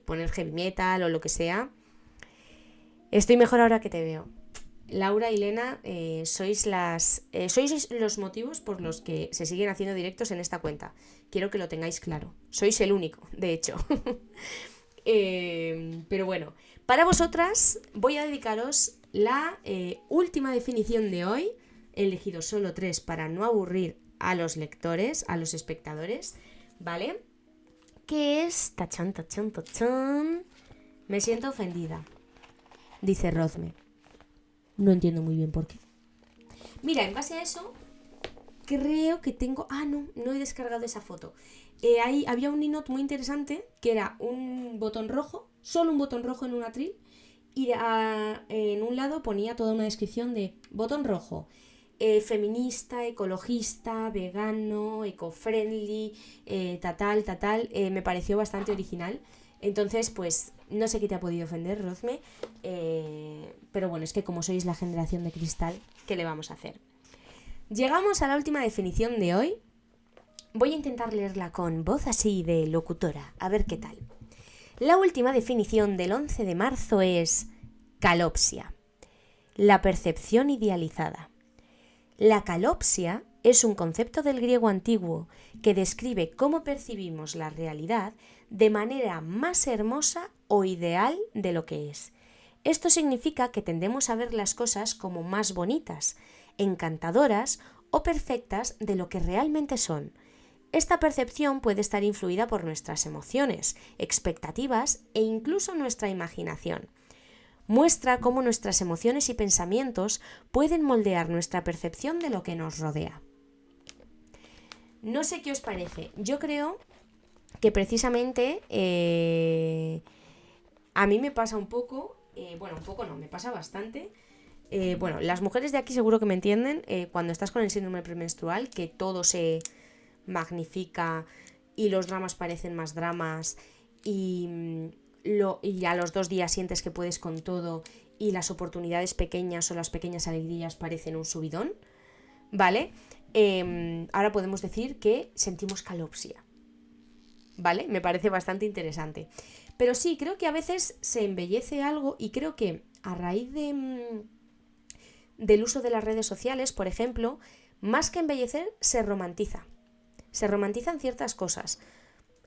S1: poner heavy metal o lo que sea. Estoy mejor ahora que te veo. Laura y Lena, sois los motivos por los que se siguen haciendo directos en esta cuenta. Quiero que lo tengáis claro. Sois el único, de hecho. Pero bueno, para vosotras voy a dedicaros la última definición de hoy. He elegido solo 3 para no aburrir a los lectores, a los espectadores, ¿vale? Que es... Tachan, tachan, tachan. Me siento ofendida, dice Rozme. No entiendo muy bien por qué. Mira, en base a eso, creo que tengo... no he descargado esa foto. Ahí había un ninot muy interesante que era un botón rojo, solo un botón rojo en un atril, y en un lado ponía toda una descripción de botón rojo, feminista, ecologista, vegano, eco-friendly, tal. Me pareció bastante original. Entonces, pues, no sé qué te ha podido ofender, Rozme, pero bueno, es que como sois la generación de cristal, ¿qué le vamos a hacer? Llegamos a la última definición de hoy. Voy a intentar leerla con voz así de locutora, a ver qué tal. La última definición del 11 de marzo es calopsia, la percepción idealizada. La calopsia es un concepto del griego antiguo que describe cómo percibimos la realidad de manera más hermosa o ideal de lo que es. Esto significa que tendemos a ver las cosas como más bonitas, encantadoras o perfectas de lo que realmente son. Esta percepción puede estar influida por nuestras emociones, expectativas e incluso nuestra imaginación. Muestra cómo nuestras emociones y pensamientos pueden moldear nuestra percepción de lo que nos rodea. No sé qué os parece. Yo creo que precisamente a mí me pasa un poco, un poco no, me pasa bastante. Las mujeres de aquí seguro que me entienden, cuando estás con el síndrome premenstrual, que todo se magnifica y los dramas parecen más dramas y a los 2 días sientes que puedes con todo y las oportunidades pequeñas o las pequeñas alegrías parecen un subidón, ¿vale? Ahora podemos decir que sentimos calopsia, ¿vale? Me parece bastante interesante. Pero sí, creo que a veces se embellece algo y creo que a raíz del uso de las redes sociales, por ejemplo, más que embellecer, se romantiza. Se romantizan ciertas cosas.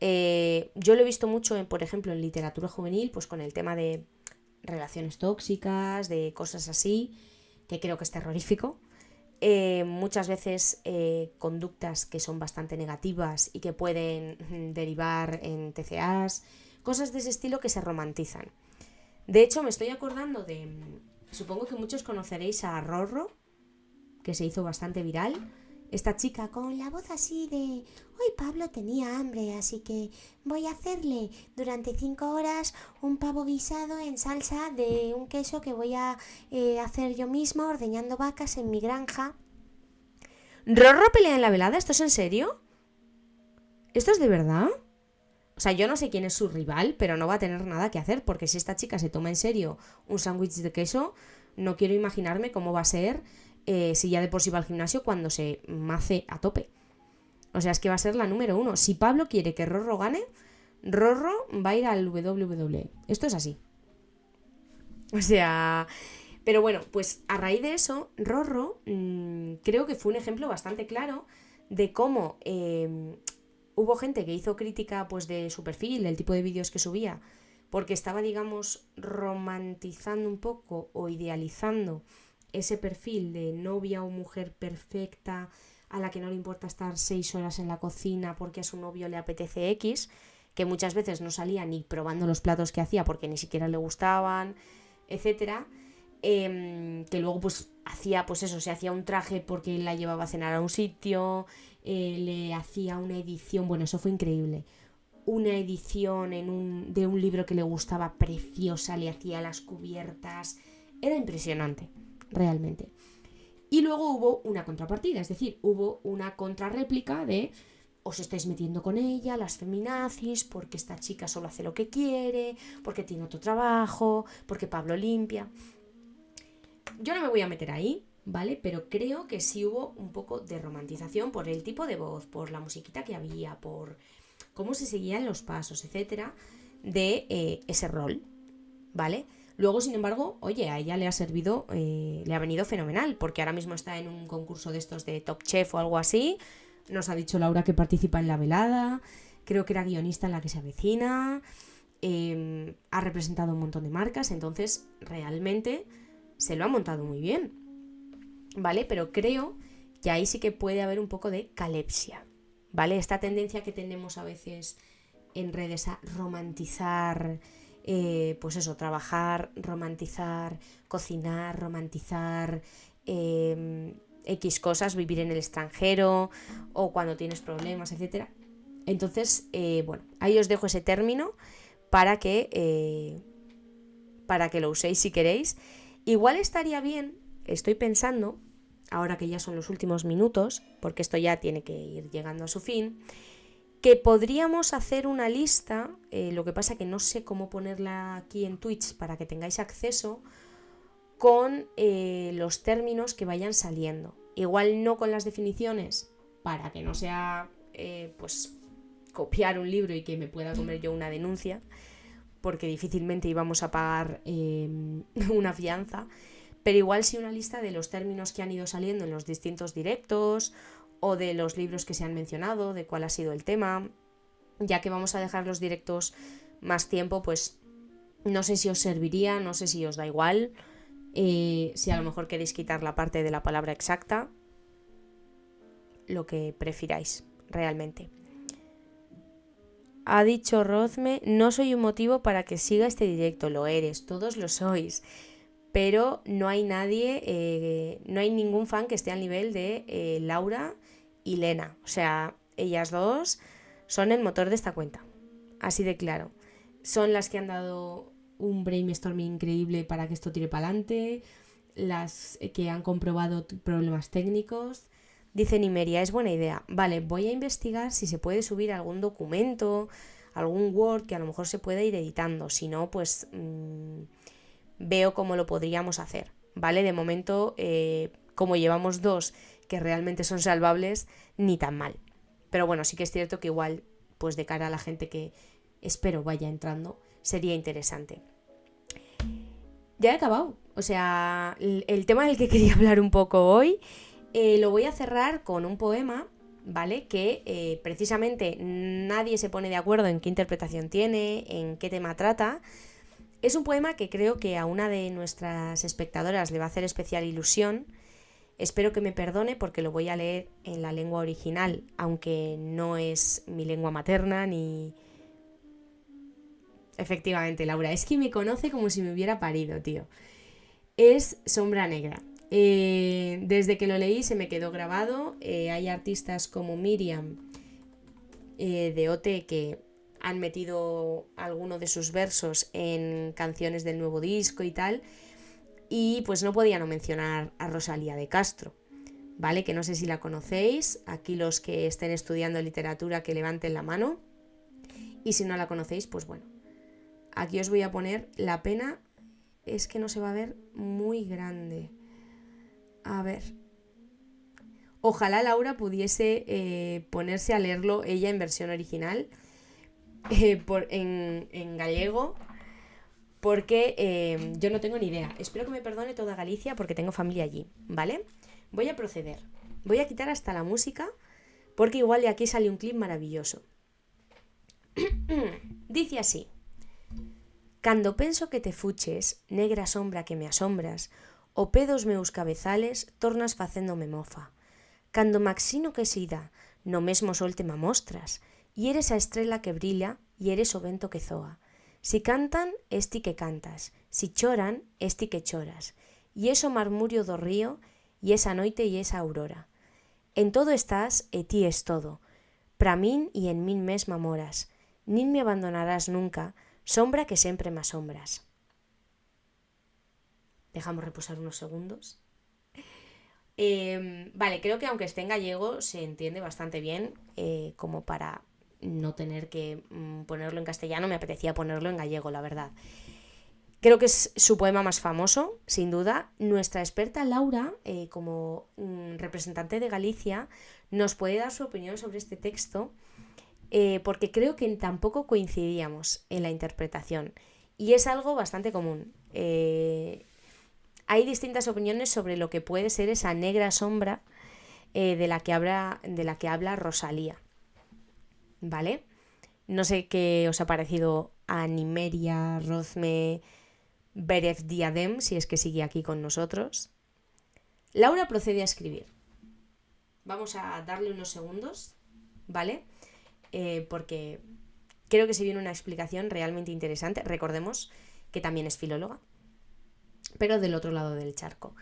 S1: Yo lo he visto mucho, por ejemplo, en literatura juvenil, pues con el tema de relaciones tóxicas, de cosas así, que creo que es terrorífico. muchas veces conductas que son bastante negativas y que pueden derivar en TCAs, cosas de ese estilo que se romantizan. De hecho, me estoy acordando supongo que muchos conoceréis a Rorro, que se hizo bastante viral. Esta chica con la voz así de: hoy Pablo tenía hambre, así que voy a hacerle durante 5 horas un pavo guisado en salsa de un queso que voy a hacer yo misma ordeñando vacas en mi granja. ¿Rorro pelea en la velada? ¿Esto es en serio? ¿Esto es de verdad? O sea, yo no sé quién es su rival, pero no va a tener nada que hacer, porque si esta chica se toma en serio un sándwich de queso, no quiero imaginarme cómo va a ser si ya de por sí va al gimnasio cuando se mace a tope. O sea, es que va a ser la número 1. Si Pablo quiere que Rorro gane, Rorro va a ir al WWE. Esto es así. O sea... Pero bueno, pues a raíz de eso, Rorro creo que fue un ejemplo bastante claro de cómo hubo gente que hizo crítica pues de su perfil, del tipo de vídeos que subía, porque estaba, digamos, romantizando un poco o idealizando ese perfil de novia o mujer perfecta a la que no le importa estar 6 horas en la cocina porque a su novio le apetece X, que muchas veces no salía ni probando los platos que hacía porque ni siquiera le gustaban, etcétera. Que luego pues hacía pues eso, se hacía un traje porque la llevaba a cenar a un sitio, le hacía una edición, bueno, eso fue increíble, una edición de un libro que le gustaba preciosa, le hacía las cubiertas, era impresionante, realmente. Y luego hubo una contrapartida, es decir, hubo una contrarréplica de: os estáis metiendo con ella, las feminazis, porque esta chica solo hace lo que quiere, porque tiene otro trabajo, porque Pablo limpia. Yo no me voy a meter ahí, ¿vale? Pero creo que sí hubo un poco de romantización por el tipo de voz, por la musiquita que había, por cómo se seguían los pasos, etcétera, de ese rol, ¿vale? Luego, sin embargo, oye, a ella le ha servido, le ha venido fenomenal, porque ahora mismo está en un concurso de estos de Top Chef o algo así. Nos ha dicho Laura que participa en la velada, creo que era guionista en La que se avecina, ha representado un montón de marcas, entonces realmente se lo ha montado muy bien, ¿vale? Pero creo que ahí sí que puede haber un poco de calepsia, ¿vale? Esta tendencia que tenemos a veces en redes a romantizar, pues eso, trabajar, romantizar, cocinar, romantizar X cosas, vivir en el extranjero o cuando tienes problemas, etcétera. Entonces, bueno, ahí os dejo ese término para que lo uséis si queréis. Igual estaría bien, estoy pensando, ahora que ya son los últimos minutos, porque esto ya tiene que ir llegando a su fin, que podríamos hacer una lista, lo que pasa que no sé cómo ponerla aquí en Twitch para que tengáis acceso, con los términos que vayan saliendo. Igual no con las definiciones, para que no sea pues copiar un libro y que me pueda comer yo una denuncia, porque difícilmente íbamos a pagar una fianza, pero igual sí una lista de los términos que han ido saliendo en los distintos directos o de los libros que se han mencionado, de cuál ha sido el tema. Ya que vamos a dejar los directos más tiempo, pues no sé si os serviría, no sé si os da igual, si a lo mejor queréis quitar la parte de la palabra exacta, lo que prefiráis realmente. Ha dicho Rozme: no soy un motivo para que siga este directo. Lo eres, todos lo sois. Pero no hay nadie, no hay ningún fan que esté al nivel de Laura y Lena. O sea, ellas dos son el motor de esta cuenta. Así de claro. Son las que han dado un brainstorming increíble para que esto tire para adelante. Las que han comprobado problemas técnicos. Dice Nimeria: es buena idea. Vale, voy a investigar si se puede subir algún documento, algún Word que a lo mejor se pueda ir editando. Si no, pues veo cómo lo podríamos hacer. ¿Vale? De momento, como llevamos 2 que realmente son salvables, ni tan mal. Pero bueno, sí que es cierto que igual, pues de cara a la gente que espero vaya entrando, sería interesante. Ya he acabado. O sea, el tema del que quería hablar un poco hoy... lo voy a cerrar con un poema, ¿vale? Que precisamente nadie se pone de acuerdo en qué interpretación tiene, en qué tema trata. Es un poema que creo que a una de nuestras espectadoras le va a hacer especial ilusión. Espero que me perdone porque lo voy a leer en la lengua original, aunque no es mi lengua materna ni... Efectivamente, Laura, es que me conoce como si me hubiera parido, tío. Es Sombra Negra. Desde que lo leí se me quedó grabado. Hay artistas como Miriam de OT que han metido alguno de sus versos en canciones del nuevo disco y tal. Y pues no podía no mencionar a Rosalía de Castro, ¿vale? Que no sé si la conocéis. Aquí los que estén estudiando literatura que levanten la mano. Y si no la conocéis, pues bueno. Aquí os voy a poner La pena. Es que no se va a ver muy grande. A ver. Ojalá Laura pudiese ponerse a leerlo ella en versión original, en gallego, porque yo no tengo ni idea. Espero que me perdone toda Galicia porque tengo familia allí, ¿vale? Voy a proceder. Voy a quitar hasta la música porque igual de aquí sale un clip maravilloso. Dice así. Cando penso que te fuches, negra sombra que me asombras, o pedos meus cabezales tornas facéndome mofa. Cando maxino que sida, no mesmo sol te me mostras, e eres a estrela que brilla, e eres o vento que zoa. Si cantan, esti que cantas, si choran, esti que choras, e eso marmurio do río, e esa noite e esa aurora. En todo estás, e ti es todo, pra min e en min mesma moras, nin me abandonarás nunca, sombra que siempre me asombras. Dejamos reposar unos segundos. Vale, creo que aunque esté en gallego se entiende bastante bien, como para no tener que ponerlo en castellano. Me apetecía ponerlo en gallego, la verdad. Creo que es su poema más famoso, sin duda. Nuestra experta Laura, como representante de Galicia, nos puede dar su opinión sobre este texto, porque creo que tampoco coincidíamos en la interpretación. Y es algo bastante común. Hay distintas opiniones sobre lo que puede ser esa negra sombra de la que habla Rosalía. ¿Vale? No sé qué os ha parecido a Nimeria Rozme Beref Diadem, si es que sigue aquí con nosotros. Laura procede a escribir. Vamos a darle unos segundos, ¿vale? Porque creo que se viene una explicación realmente interesante. Recordemos que también es filóloga, pero del otro lado del charco.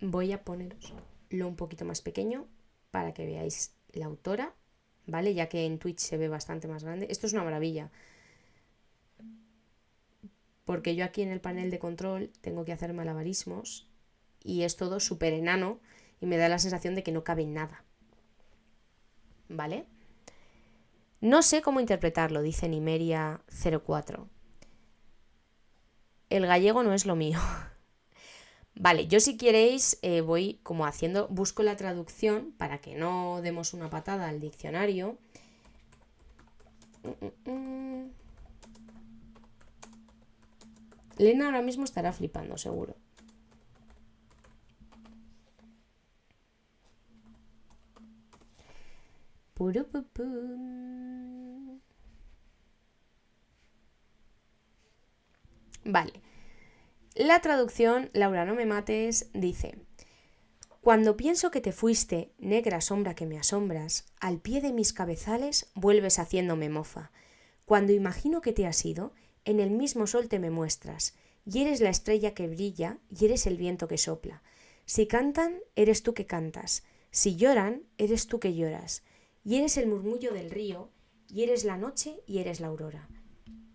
S1: Voy a poneroslo un poquito más pequeño para que veáis la autora, ¿vale? Ya que en Twitch se ve bastante más grande. Esto es una maravilla, porque yo aquí en el panel de control tengo que hacer malabarismos y es todo súper enano y me da la sensación de que no cabe nada, ¿vale? No sé cómo interpretarlo, dice Nimeria04. El gallego no es lo mío. Vale, yo si queréis voy como haciendo, busco la traducción para que no demos una patada al diccionario. Lena ahora mismo estará flipando, seguro. Vale. La traducción, Laura, no me mates, dice: Cuando pienso que te fuiste, negra sombra que me asombras, al pie de mis cabezales vuelves haciéndome mofa. Cuando imagino que te has ido, en el mismo sol te me muestras, y eres la estrella que brilla, y eres el viento que sopla. Si cantan, eres tú que cantas, si lloran, eres tú que lloras, y eres el murmullo del río, y eres la noche y eres la aurora.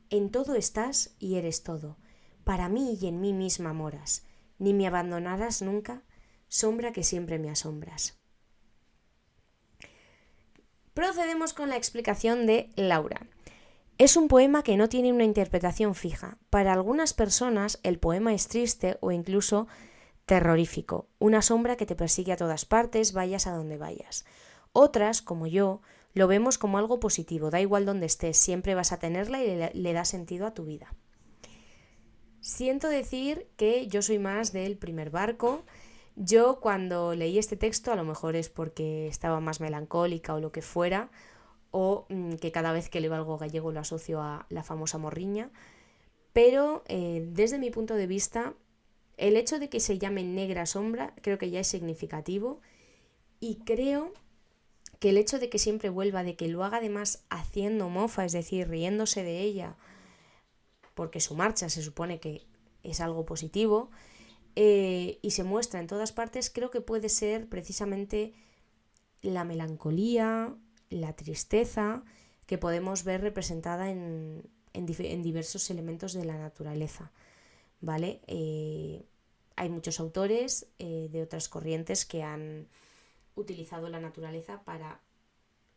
S1: En todo estás y eres todo, para mí y en mí misma moras, ni me abandonarás nunca, sombra que siempre me asombras. Procedemos con la explicación de Laura. Es un poema que no tiene una interpretación fija. Para algunas personas el poema es triste o incluso terrorífico, una sombra que te persigue a todas partes, vayas a donde vayas. Otras, como yo, lo vemos como algo positivo, da igual donde estés, siempre vas a tenerla y le da sentido a tu vida. Siento decir que yo soy más del primer barco. Yo cuando leí este texto, a lo mejor es porque estaba más melancólica o lo que fuera, o que cada vez que leo algo gallego lo asocio a la famosa morriña, pero desde mi punto de vista El hecho de que se llame Negra Sombra creo que ya es significativo, y creo que el hecho de que siempre vuelva, de que lo haga además haciendo mofa, es decir, riéndose de ella, porque su marcha se supone que es algo positivo, y se muestra en todas partes, creo que puede ser precisamente la melancolía, la tristeza que podemos ver representada en diversos elementos de la naturaleza, ¿vale? Hay muchos autores de otras corrientes que han utilizado la naturaleza para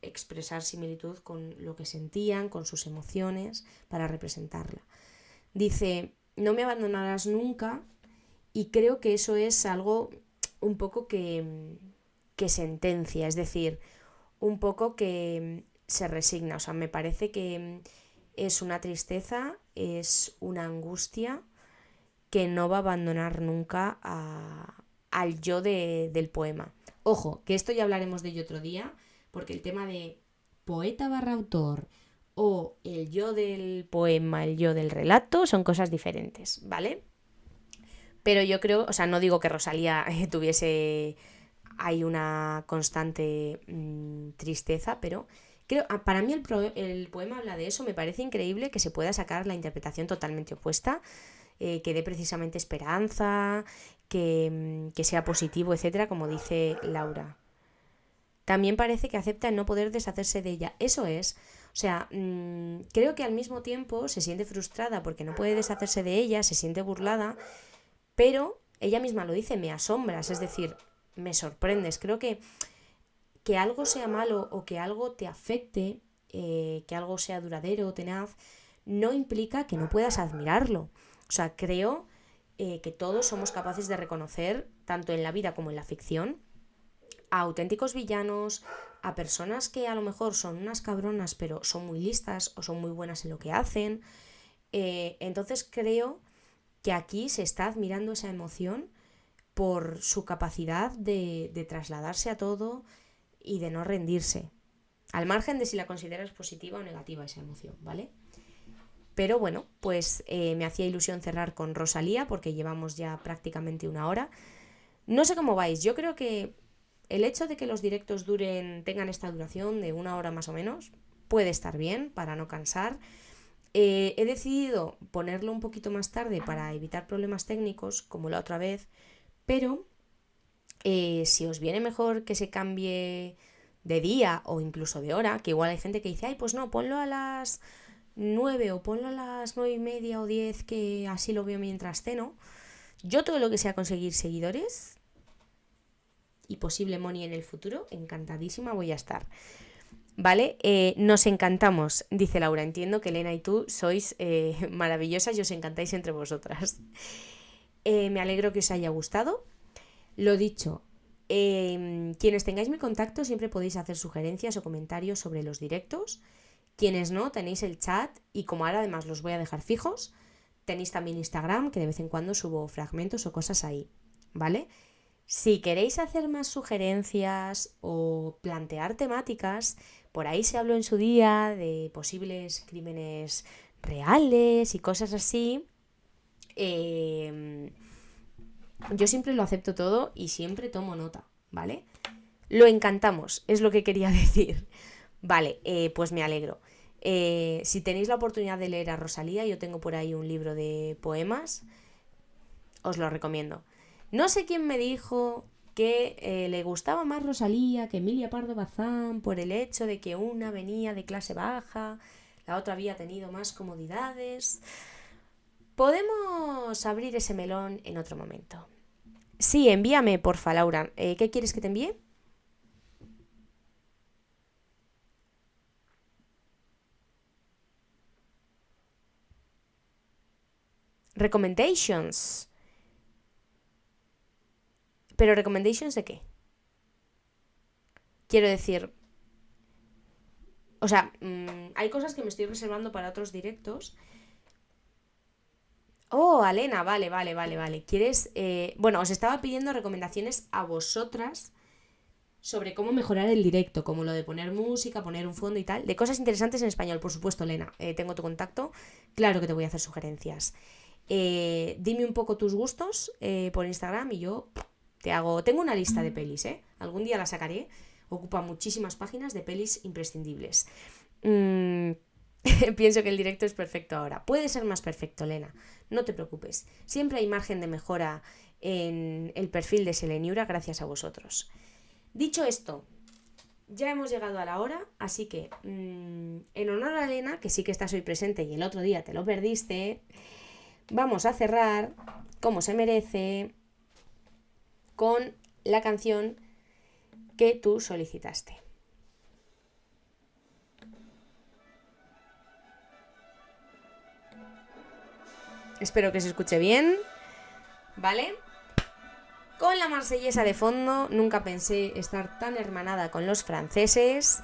S1: expresar similitud con lo que sentían, con sus emociones, para representarla. Dice, no me abandonarás nunca, y creo que eso es algo un poco que sentencia, es decir, un poco que se resigna. O sea, me parece que es una tristeza, es una angustia que no va a abandonar nunca al yo del poema. Ojo, que esto ya hablaremos de ello otro día, porque el tema de poeta barra autor o el yo del poema, el yo del relato, son cosas diferentes, ¿vale? Pero yo creo, o sea, no digo que Rosalía tuviese ahí una constante tristeza, pero creo, para mí el poema habla de eso. Me parece increíble que se pueda sacar la interpretación totalmente opuesta, que dé precisamente esperanza, que sea positivo, etcétera, como dice Laura. También parece que acepta el no poder deshacerse de ella. Eso es. O sea, creo que al mismo tiempo se siente frustrada porque no puede deshacerse de ella, se siente burlada, pero ella misma lo dice, me asombras, es decir, me sorprendes. Creo que algo sea malo o que algo te afecte, que algo sea duradero o tenaz, no implica que no puedas admirarlo. O sea, creo que todos somos capaces de reconocer, tanto en la vida como en la ficción, a auténticos villanos, a personas que a lo mejor son unas cabronas pero son muy listas o son muy buenas en lo que hacen. Entonces creo que aquí se está admirando esa emoción por su capacidad de trasladarse a todo y de no rendirse, al margen de si la consideras positiva o negativa esa emoción, ¿vale? Pero bueno, pues me hacía ilusión cerrar con Rosalía porque llevamos ya prácticamente una hora. No sé cómo vais, yo creo que el hecho de que los directos tengan esta duración de una hora más o menos, puede estar bien para no cansar. He decidido ponerlo un poquito más tarde para evitar problemas técnicos, como la otra vez, pero si os viene mejor que se cambie de día o incluso de hora, que igual hay gente que dice, ay, pues no, ponlo a las 9 o ponlo a las 9:30 o 10, que así lo veo mientras ceno. Yo todo lo que sea conseguir seguidores y posible money en el futuro, encantadísima voy a estar. ¿Vale? Nos encantamos, dice Laura. Entiendo que Elena y tú sois maravillosas y os encantáis entre vosotras. Me alegro que os haya gustado. Lo dicho, quienes tengáis mi contacto siempre podéis hacer sugerencias o comentarios sobre los directos. Quienes no, tenéis el chat, y como ahora además los voy a dejar fijos, tenéis también Instagram, que de vez en cuando subo fragmentos o cosas ahí, ¿vale? Si queréis hacer más sugerencias o plantear temáticas, por ahí se habló en su día de posibles crímenes reales y cosas así. Yo siempre lo acepto todo y siempre tomo nota, ¿vale? Lo encantamos, es lo que quería decir. Vale, pues me alegro. Si tenéis la oportunidad de leer a Rosalía, yo tengo por ahí un libro de poemas, os lo recomiendo. No sé quién me dijo que le gustaba más Rosalía que Emilia Pardo Bazán por el hecho de que una venía de clase baja, la otra había tenido más comodidades. Podemos abrir ese melón en otro momento. Sí, envíame, porfa, Laura. ¿Qué quieres que te envíe? Recommendations. ¿Pero recommendations de qué? Quiero decir, o sea, hay cosas que me estoy reservando para otros directos. Oh, Alena, vale. ¿Quieres...? Bueno, os estaba pidiendo recomendaciones a vosotras sobre cómo mejorar el directo, como lo de poner música, poner un fondo y tal, de cosas interesantes en español, por supuesto, Elena. Tengo tu contacto, claro que te voy a hacer sugerencias. Dime un poco tus gustos por Instagram y yo te hago... Tengo una lista de pelis, algún día la sacaré. Ocupa muchísimas páginas de pelis imprescindibles. Pienso que el directo es perfecto ahora. Puede ser más perfecto, Lena. No te preocupes. Siempre hay margen de mejora en el perfil de Seleniura gracias a vosotros. Dicho esto, ya hemos llegado a la hora, así que en honor a Elena, que sí que estás hoy presente y el otro día te lo perdiste, vamos a cerrar, como se merece, con la canción que tú solicitaste. Espero que se escuche bien, ¿vale? Con la marsellesa de fondo, nunca pensé estar tan hermanada con los franceses.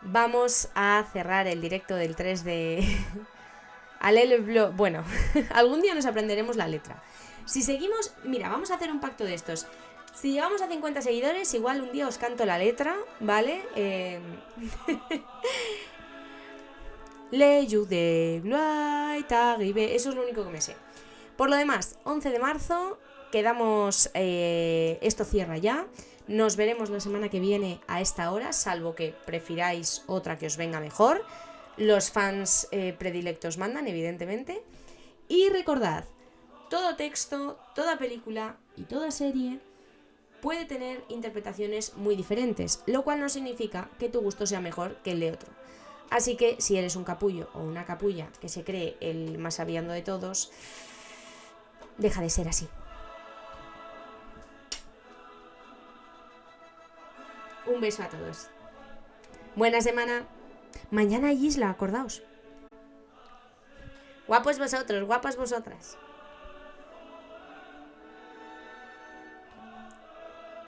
S1: Vamos a cerrar el directo del 3 de... Allez Bleu. Bueno, algún día nos aprenderemos la letra. Si seguimos... Mira, vamos a hacer un pacto de estos. Si llegamos a 50 seguidores, igual un día os canto la letra, ¿vale? Le jour de gloire est arrivé. Eso es lo único que me sé. Por lo demás, 11 de marzo, quedamos... esto cierra ya. Nos veremos la semana que viene a esta hora, salvo que prefiráis otra que os venga mejor. Los fans predilectos mandan, evidentemente. Y recordad, todo texto, toda película y toda serie puede tener interpretaciones muy diferentes, lo cual no significa que tu gusto sea mejor que el de otro. Así que si eres un capullo o una capulla que se cree el más sabiendo de todos, deja de ser así. Un beso a todos. Buena semana. Mañana hay isla, acordaos. Guapos vosotros, guapas vosotras.